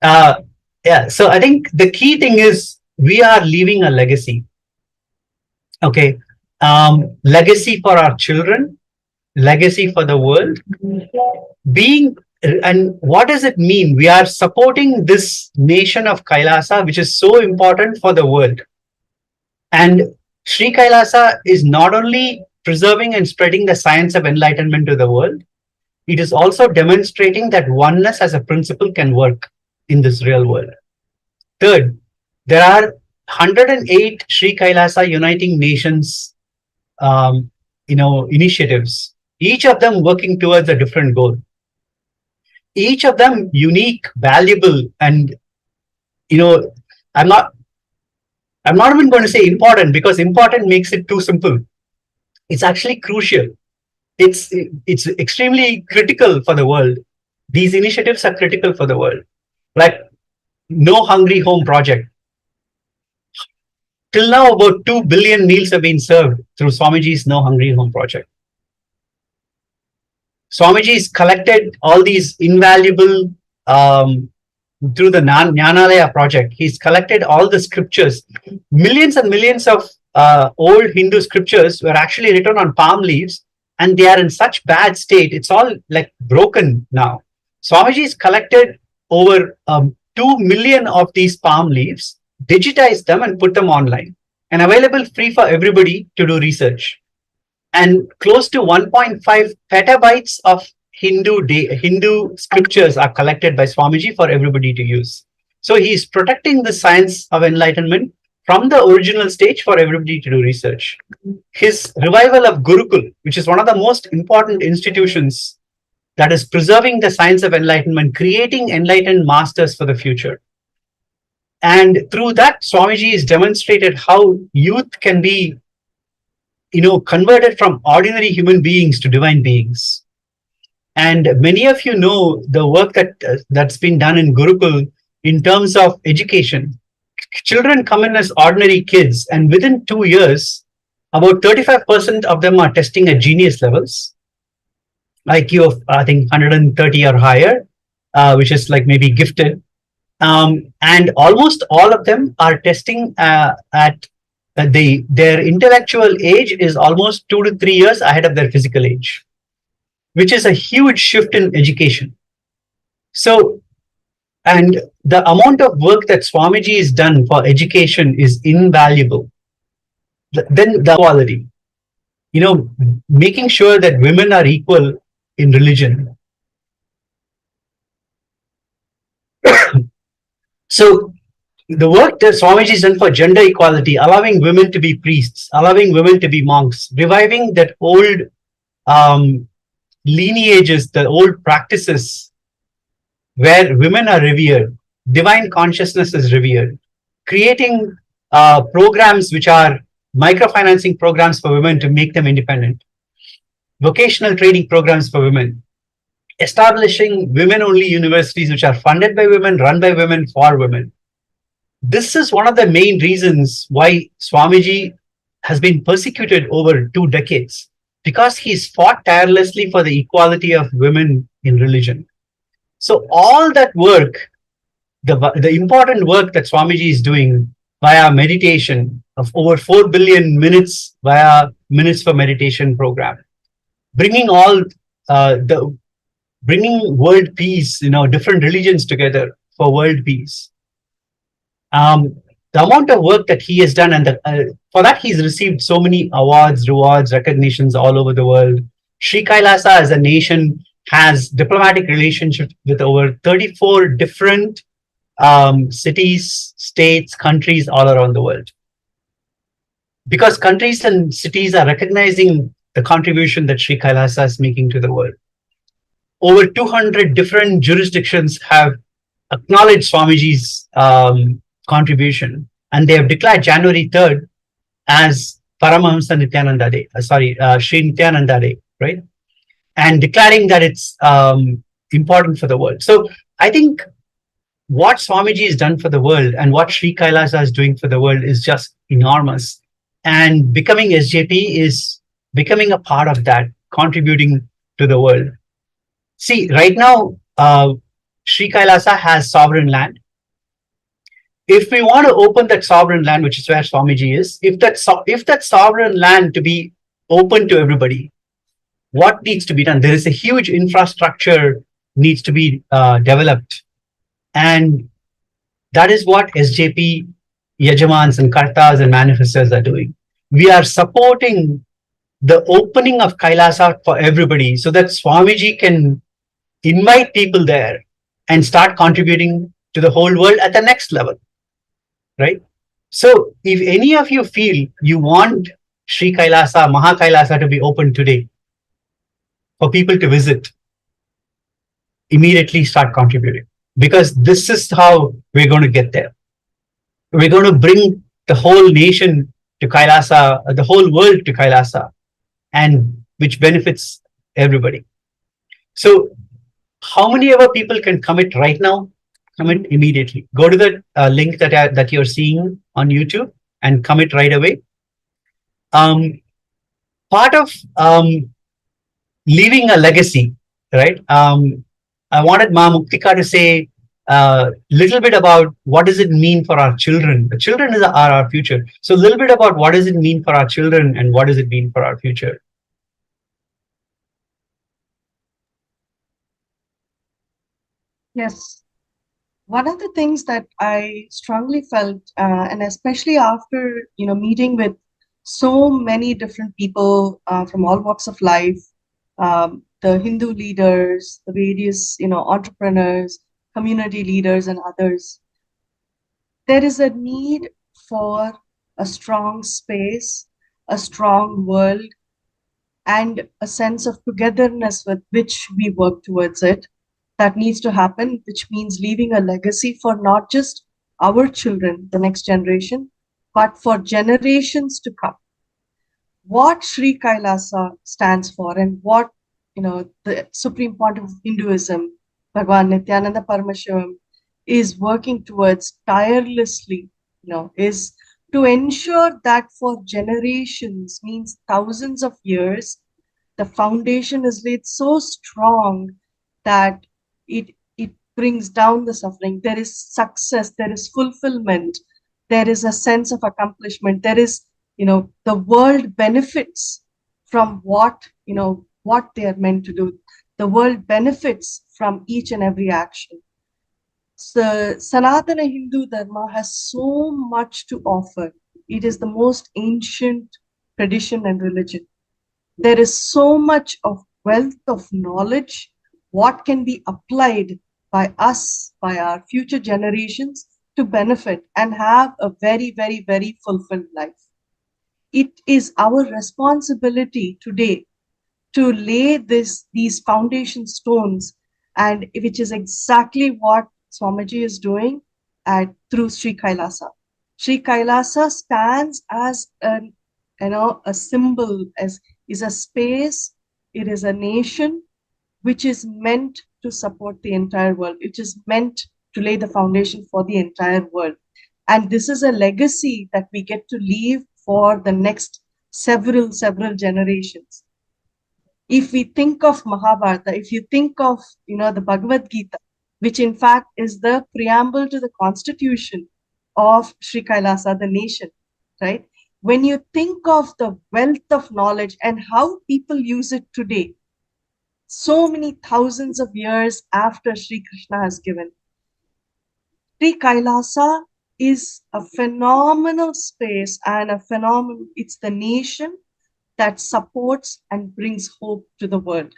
Yeah, so I think the key thing is we are leaving a legacy. Okay, legacy for our children, legacy for the world. And what does it mean? We are supporting this nation of Kailasa, which is so important for the world. And Sri Kailasa is not only preserving and spreading the science of enlightenment to the world, it is also demonstrating that oneness as a principle can work in this real world. Third, there are 108 Sri Kailasa Uniting Nations, initiatives, each of them working towards a different goal. Each of them unique, valuable, and I'm not even going to say important, because important makes it too simple. It's actually crucial. It's extremely critical for the world. These initiatives are critical for the world. Like No Hungry Home Project. Till now, about 2 billion meals have been served through Swamiji's No Hungry Home Project. Swamiji's collected all these invaluable, through the Jnanalaya project, he's collected all the scriptures. Millions and millions of old Hindu scriptures were actually written on palm leaves, and they are in such bad state, it's all like broken now. Swamiji's collected over 2 million of these palm leaves, digitized them and put them online, and available free for everybody to do research. And close to 1.5 petabytes of Hindu scriptures are collected by Swamiji for everybody to use. So he is protecting the science of enlightenment from the original stage for everybody to do research. His revival of Gurukul, which is one of the most important institutions that is preserving the science of enlightenment, creating enlightened masters for the future. And through that, Swamiji has demonstrated how youth can be, converted from ordinary human beings to divine beings. And many of you know the work that's been done in Gurukul in terms of education. Children come in as ordinary kids, and within 2 years, about 35% of them are testing at genius levels, IQ of, I think, 130 or higher, which is like maybe gifted. And almost all of them are testing at their intellectual age is almost 2 to 3 years ahead of their physical age, which is a huge shift in education. So, and the amount of work that Swamiji has done for education is invaluable. Then the equality, making sure that women are equal in religion. So the work that Swamiji has done for gender equality, allowing women to be priests, allowing women to be monks, reviving that old lineages, the old practices where women are revered, divine consciousness is revered, creating programs which are microfinancing programs for women to make them independent, vocational training programs for women, establishing women-only universities which are funded by women, run by women, for women. This is one of the main reasons why Swamiji has been persecuted over 2 decades, because he's fought tirelessly for the equality of women in religion. So all that work, the important work that Swamiji is doing via meditation of over 4 billion minutes via Minutes for Meditation program, bringing all bringing world peace, different religions together for world peace. The amount of work that he has done, and for that he's received so many awards, rewards, recognitions all over the world. Sri Kailasa as a nation has diplomatic relationships with over 34 different cities, states, countries all around the world. Because countries and cities are recognizing the contribution that Sri Kailasa is making to the world. Over 200 different jurisdictions have acknowledged Swamiji's contribution, and they have declared January 3rd as Paramahamsa Nithyananda Day, Sri Nithyananda Day, right? And declaring that it's important for the world. So I think what Swamiji has done for the world and what Sri Kailasa is doing for the world is just enormous. And becoming SJP is becoming a part of that, contributing to the world. See, right now, Sri Kailasa has sovereign land. If we want to open that sovereign land, which is where Swamiji is, if that sovereign land to be open to everybody, what needs to be done? There is a huge infrastructure needs to be developed. And that is what SJP, Yajamans and Kartas and manifestors are doing. We are supporting the opening of Kailasa for everybody so that Swamiji can invite people there and start contributing to the whole world at the next level, right? So if any of you feel you want Sri Kailasa, Maha Kailasa to be open today for people to visit, immediately start contributing, because this is how we're going to get there. We're going to bring the whole nation to Kailasa, the whole world to Kailasa, and which benefits everybody. So how many other people can commit right now? Commit immediately. Go to the link that you're seeing on YouTube and commit right away. Part of leaving a legacy, right? I wanted Ma Muktika to say a little bit about what does it mean for our children. The children are our future. So a little bit about what does it mean for our children and what does it mean for our future. Yes. One of the things that I strongly felt, and especially after meeting with so many different people from all walks of life, the Hindu leaders, the various entrepreneurs, community leaders, and others, there is a need for a strong space, a strong world and a sense of togetherness with which we work towards it. That needs to happen, which means leaving a legacy for not just our children, the next generation, but for generations to come. What Sri Kailasa stands for and what the Supreme Pontiff of Hinduism, Bhagavan Nithyananda Paramashivam, is working towards tirelessly, is to ensure that for generations, means thousands of years, the foundation is laid so strong that it brings down the suffering. There is success, there is fulfillment, there is a sense of accomplishment, there is, the world benefits from what they are meant to do. The world benefits from each and every action. So Sanatana Hindu Dharma has so much to offer. It is the most ancient tradition and religion. There is so much of wealth of knowledge, what can be applied by us, by our future generations, to benefit and have a very, very, very fulfilled life. It is our responsibility today to lay these foundation stones, and which is exactly what Swamiji is doing through Sri Kailasa. Sri Kailasa stands as a symbol, as is a space, it is a nation which is meant to support the entire world, which is meant to lay the foundation for the entire world. And this is a legacy that we get to leave for the next several generations. If we think of Mahabharata, if you think of the Bhagavad Gita, which in fact is the preamble to the constitution of Sri Kailasa, the nation, right? When you think of the wealth of knowledge and how people use it today, so many thousands of years after Sri Krishna has given, Sri Kailasa is a phenomenal space and it's the nation that supports and brings hope to the world.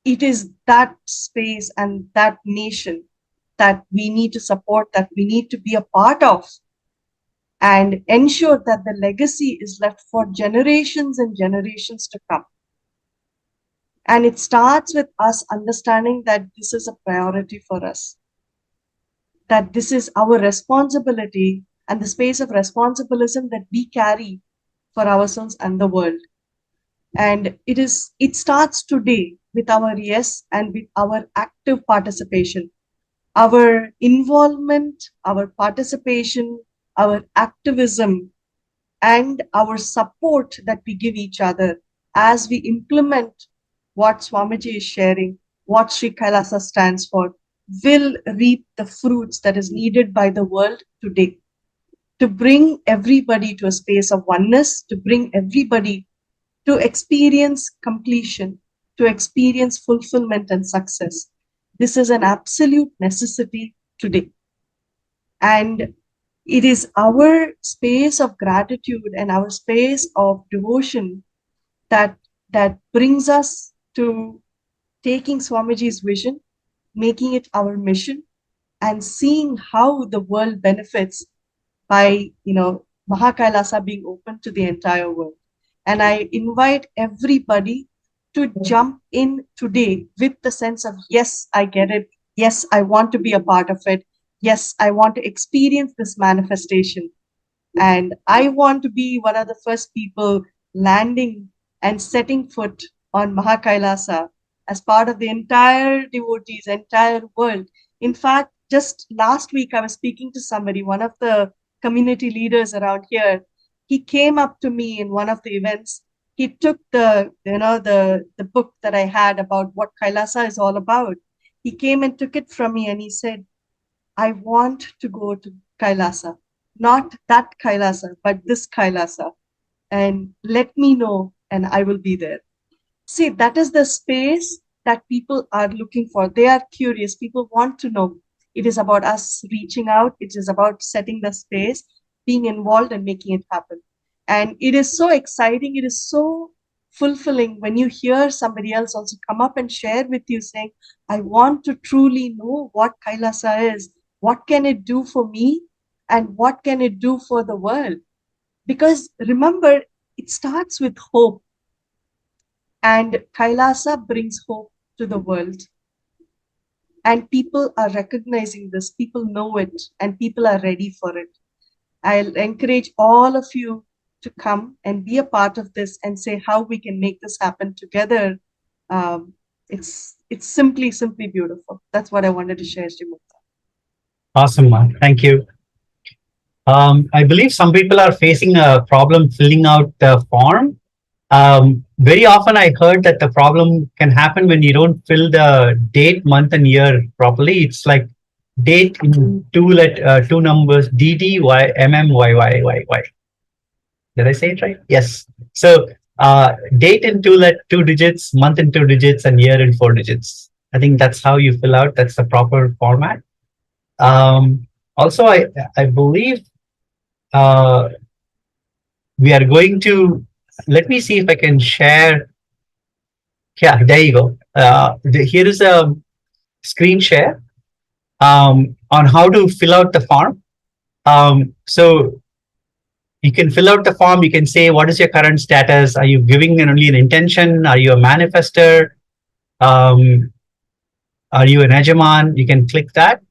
It is that space and that nation that we need to support, that we need to be a part of, and ensure that the legacy is left for generations and generations to come. And it starts with us understanding that this is a priority for us, that this is our responsibility and the space of responsibilism that we carry for ourselves and the world. And it starts today with our yes and with our active participation, our involvement, our participation, our activism, and our support that we give each other as we implement what Swamiji is sharing, what Sri Kailasa stands for, will reap the fruits that is needed by the world today to bring everybody to a space of oneness, to bring everybody to experience completion, to experience fulfillment and success. This is an absolute necessity today. And it is our space of gratitude and our space of devotion that brings us to taking Swamiji's vision, making it our mission, and seeing how the world benefits by Mahakailasa being open to the entire world. And I invite everybody to jump in today with the sense of, yes, I get it. Yes, I want to be a part of it. Yes, I want to experience this manifestation. And I want to be one of the first people landing and setting foot on Mahakailasa as part of the entire devotees, entire world. In fact, just last week, I was speaking to somebody, one of the community leaders around here. He came up to me in one of the events. He took the book that I had about what Kailasa is all about. He came and took it from me and he said, I want to go to Kailasa, not that Kailasa, but this Kailasa, and let me know and I will be there. See, that is the space that people are looking for. They are curious. People want to know. It is about us reaching out. It is about setting the space, being involved and making it happen. And it is so exciting. It is so fulfilling when you hear somebody else also come up and share with you saying, I want to truly know what Kailasa is. What can it do for me? And what can it do for the world? Because remember, it starts with hope. And Kailasa brings hope to the world. And people are recognizing this, people know it, and people are ready for it. I'll encourage all of you to come and be a part of this and say how we can make this happen together. It's simply beautiful. That's what I wanted to share, Srimukta. Awesome, man. Thank you. I believe some people are facing a problem filling out the form. Very often I heard that the problem can happen when you don't fill the date, month, and year properly. It's like date in two numbers, DDYMMYYYY. Did I say it right? Yes. So date in two digits, month in 2 digits, and year in 4 digits. I think that's how you fill out. That's the proper format. Also, I believe we are going to, let me see if I can share. Yeah, there you go. Here is a screen share on how to fill out the form. So you can fill out the form. You can say, what is your current status? Are you giving only an intention? Are you a manifester? Are you an Yajaman? You can click that.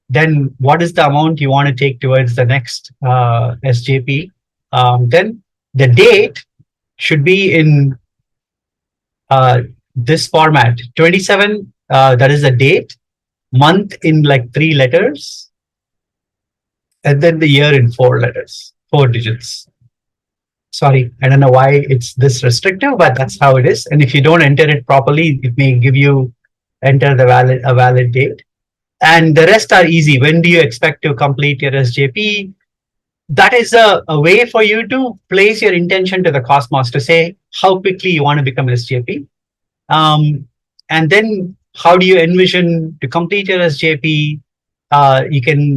Then what is the amount you want to take towards the next SJP? Then the date should be in this format, 27, that is the date, month in like 3 letters, and then the year in 4 letters, 4 digits. Sorry, I don't know why it's this restrictive, but that's how it is. And if you don't enter it properly, it may give you enter a valid date. And the rest are easy. When do you expect to complete your SJP? That is a way for you to place your intention to the cosmos, to say how quickly you want to become an SJP. And then how do you envision to complete your SJP?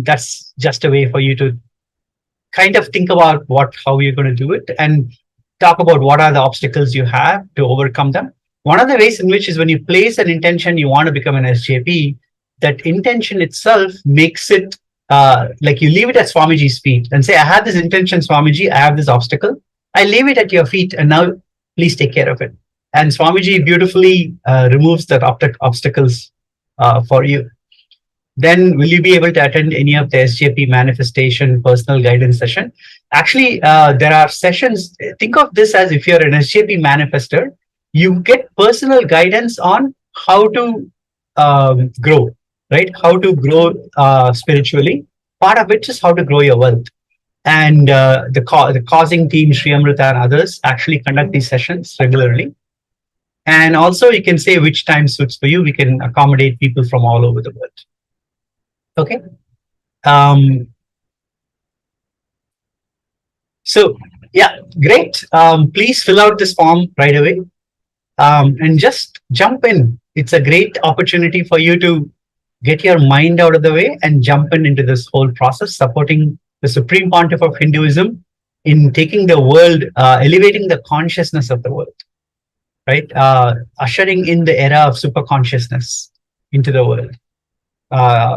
That's just a way for you to kind of think about how you're going to do it and talk about what are the obstacles you have to overcome them. One of the ways in which is when you place an intention, you want to become an SJP, that intention itself makes it like you leave it at Swamiji's feet and say, I have this intention, Swamiji, I have this obstacle. I leave it at your feet and now please take care of it. And Swamiji beautifully removes that obstacles for you. Then will you be able to attend any of the SJP manifestation personal guidance session? Actually, there are sessions. Think of this as if you're an SJP manifester, you get personal guidance on how to grow, right? How to grow spiritually. Part of it is how to grow your wealth. And the causing team, Sri Amrita and others actually conduct these sessions regularly. And also you can say which time suits for you. We can accommodate people from all over the world. Okay. So yeah, great. Please fill out this form right away and just jump in. It's a great opportunity for you to get your mind out of the way and jump into this whole process, supporting the Supreme Pontiff of Hinduism in taking the world, elevating the consciousness of the world, right? Ushering in the era of super consciousness into the world.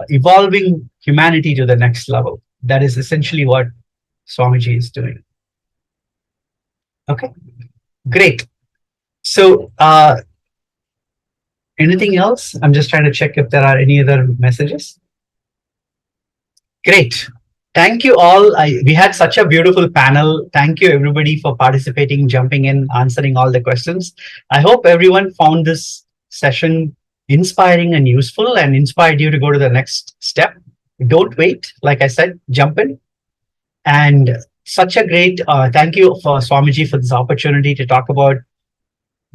Evolving humanity to the next level. That is essentially what Swamiji is doing. Okay, great. So, anything else? I'm just trying to check if there are any other messages. Great. Thank you all. We had such a beautiful panel. Thank you everybody for participating, jumping in, answering all the questions. I hope everyone found this session inspiring and useful and inspired you to go to the next step. Don't wait. Like I said, jump in. And such a great thank you for Swamiji for this opportunity to talk about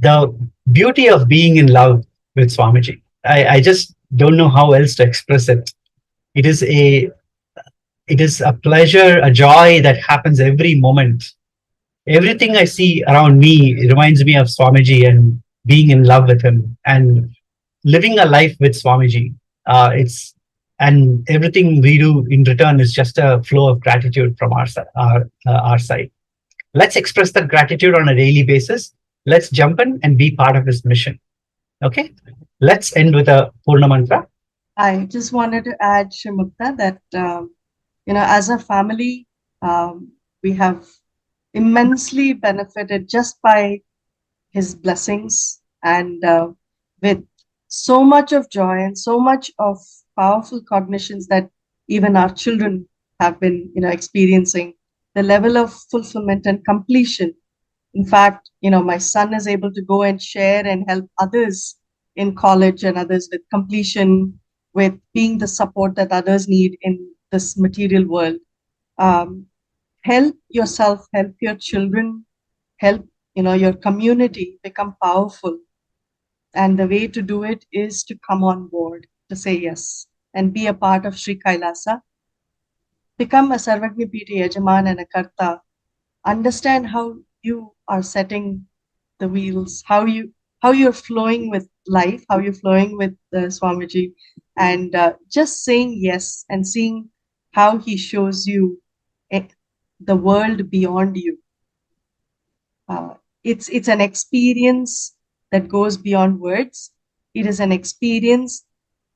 the beauty of being in love with Swamiji. I just don't know how else to express it. It is a pleasure, a joy that happens every moment. Everything I see around me reminds me of Swamiji and being in love with him and living a life with Swamiji. And everything we do in return is just a flow of gratitude from our side. Let's express that gratitude on a daily basis. Let's jump in and be part of his mission. Okay, let's end with a Purna mantra. I just wanted to add, Srimukta, that as a family, we have immensely benefited just by his blessings, and with so much of joy and so much of powerful cognitions that even our children have been, experiencing, the level of fulfillment and completion. In fact, my son is able to go and share and help others in college and others with completion, with being the support that others need in this material world. Help yourself, help your children, help your community become powerful. And the way to do it is to come on board, to say yes, and be a part of Sri Kailasa. Become a Sarvajnapeetam Yajaman and a Karta. Understand how you are setting the wheels, how you're flowing with life, how you're flowing with Swamiji, and just saying yes and seeing how he shows you the world beyond you. It's an experience that goes beyond words. It is an experience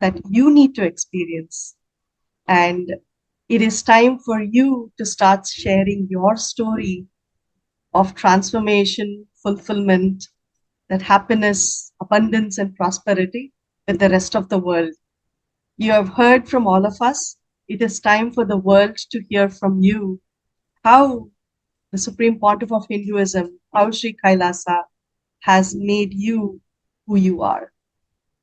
that you need to experience. And it is time for you to start sharing your story of transformation, fulfillment, that happiness, abundance, and prosperity with the rest of the world. You have heard from all of us. It is time for the world to hear from you how the Supreme Pontiff of Hinduism, how Sri Kailasa has made you who you are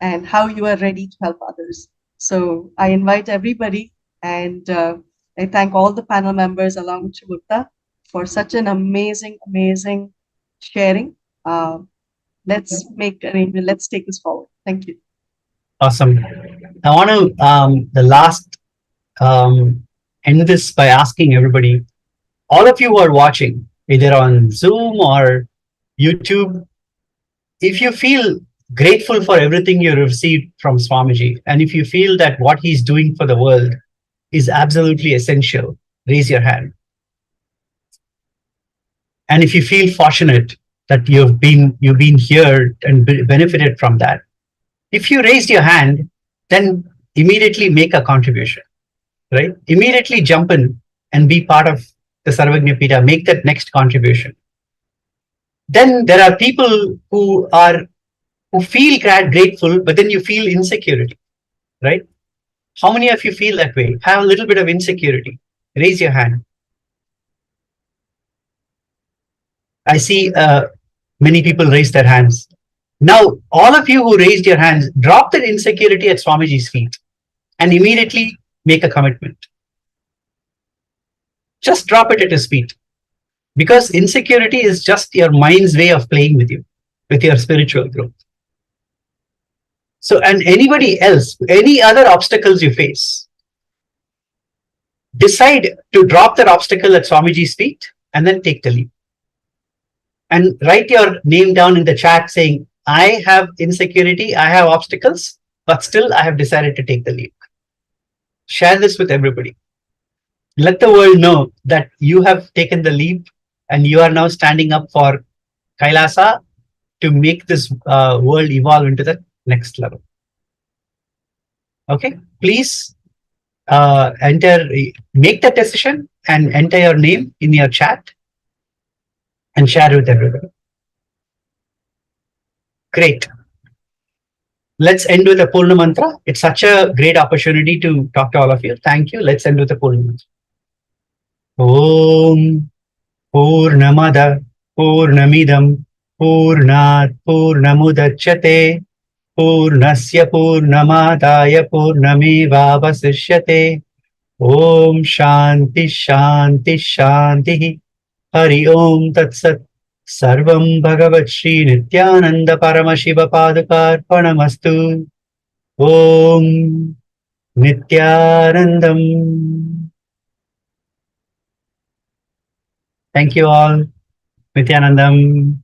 and how you are ready to help others. So I invite everybody, and I thank all the panel members along with Chimutta for such an amazing, amazing sharing. Let's make arrangement. Let's take this forward. Thank you. Awesome. I want to the last end this by asking everybody, all of you who are watching, either on Zoom or YouTube, if you feel grateful for everything you received from Swamiji, and if you feel that what he's doing for the world is absolutely essential, raise your hand. And if you feel fortunate that you've been here and benefited from that, if you raised your hand, then immediately make a contribution, right? Immediately jump in and be part of the Sarvajnapeetam, make that next contribution. Then there are people who feel grateful, but then you feel insecurity, right? How many of you feel that way? Have a little bit of insecurity? Raise your hand. I see many people raise their hands. Now, all of you who raised your hands, drop that insecurity at Swamiji's feet and immediately make a commitment. Just drop it at his feet. Because insecurity is just your mind's way of playing with you, with your spiritual growth. So, and anybody else, any other obstacles you face, decide to drop that obstacle at Swamiji's feet and then take the leap. And write your name down in the chat saying, I have insecurity, I have obstacles, but still I have decided to take the leap. Share this with everybody. Let the world know that you have taken the leap and you are now standing up for Kailasa to make this world evolve into the next level. Okay, please make that decision and enter your name in your chat and share it with everybody. Great. Let's end with a Purna Mantra. It's such a great opportunity to talk to all of you. Thank you. Let's end with a Purna Mantra. Om Purnamada Purnamidam Purnat Purnamudachyate Purnasya Purnamadaya Purnamevavasishyate. Om Shanti Shanti Shanti. Hari Om Tat Sat. Sarvam Bhagavat Shri Nithyananda Paramashiva Padukarpanamastu. Om Nithyanandam. Thank you all. Nithyanandam.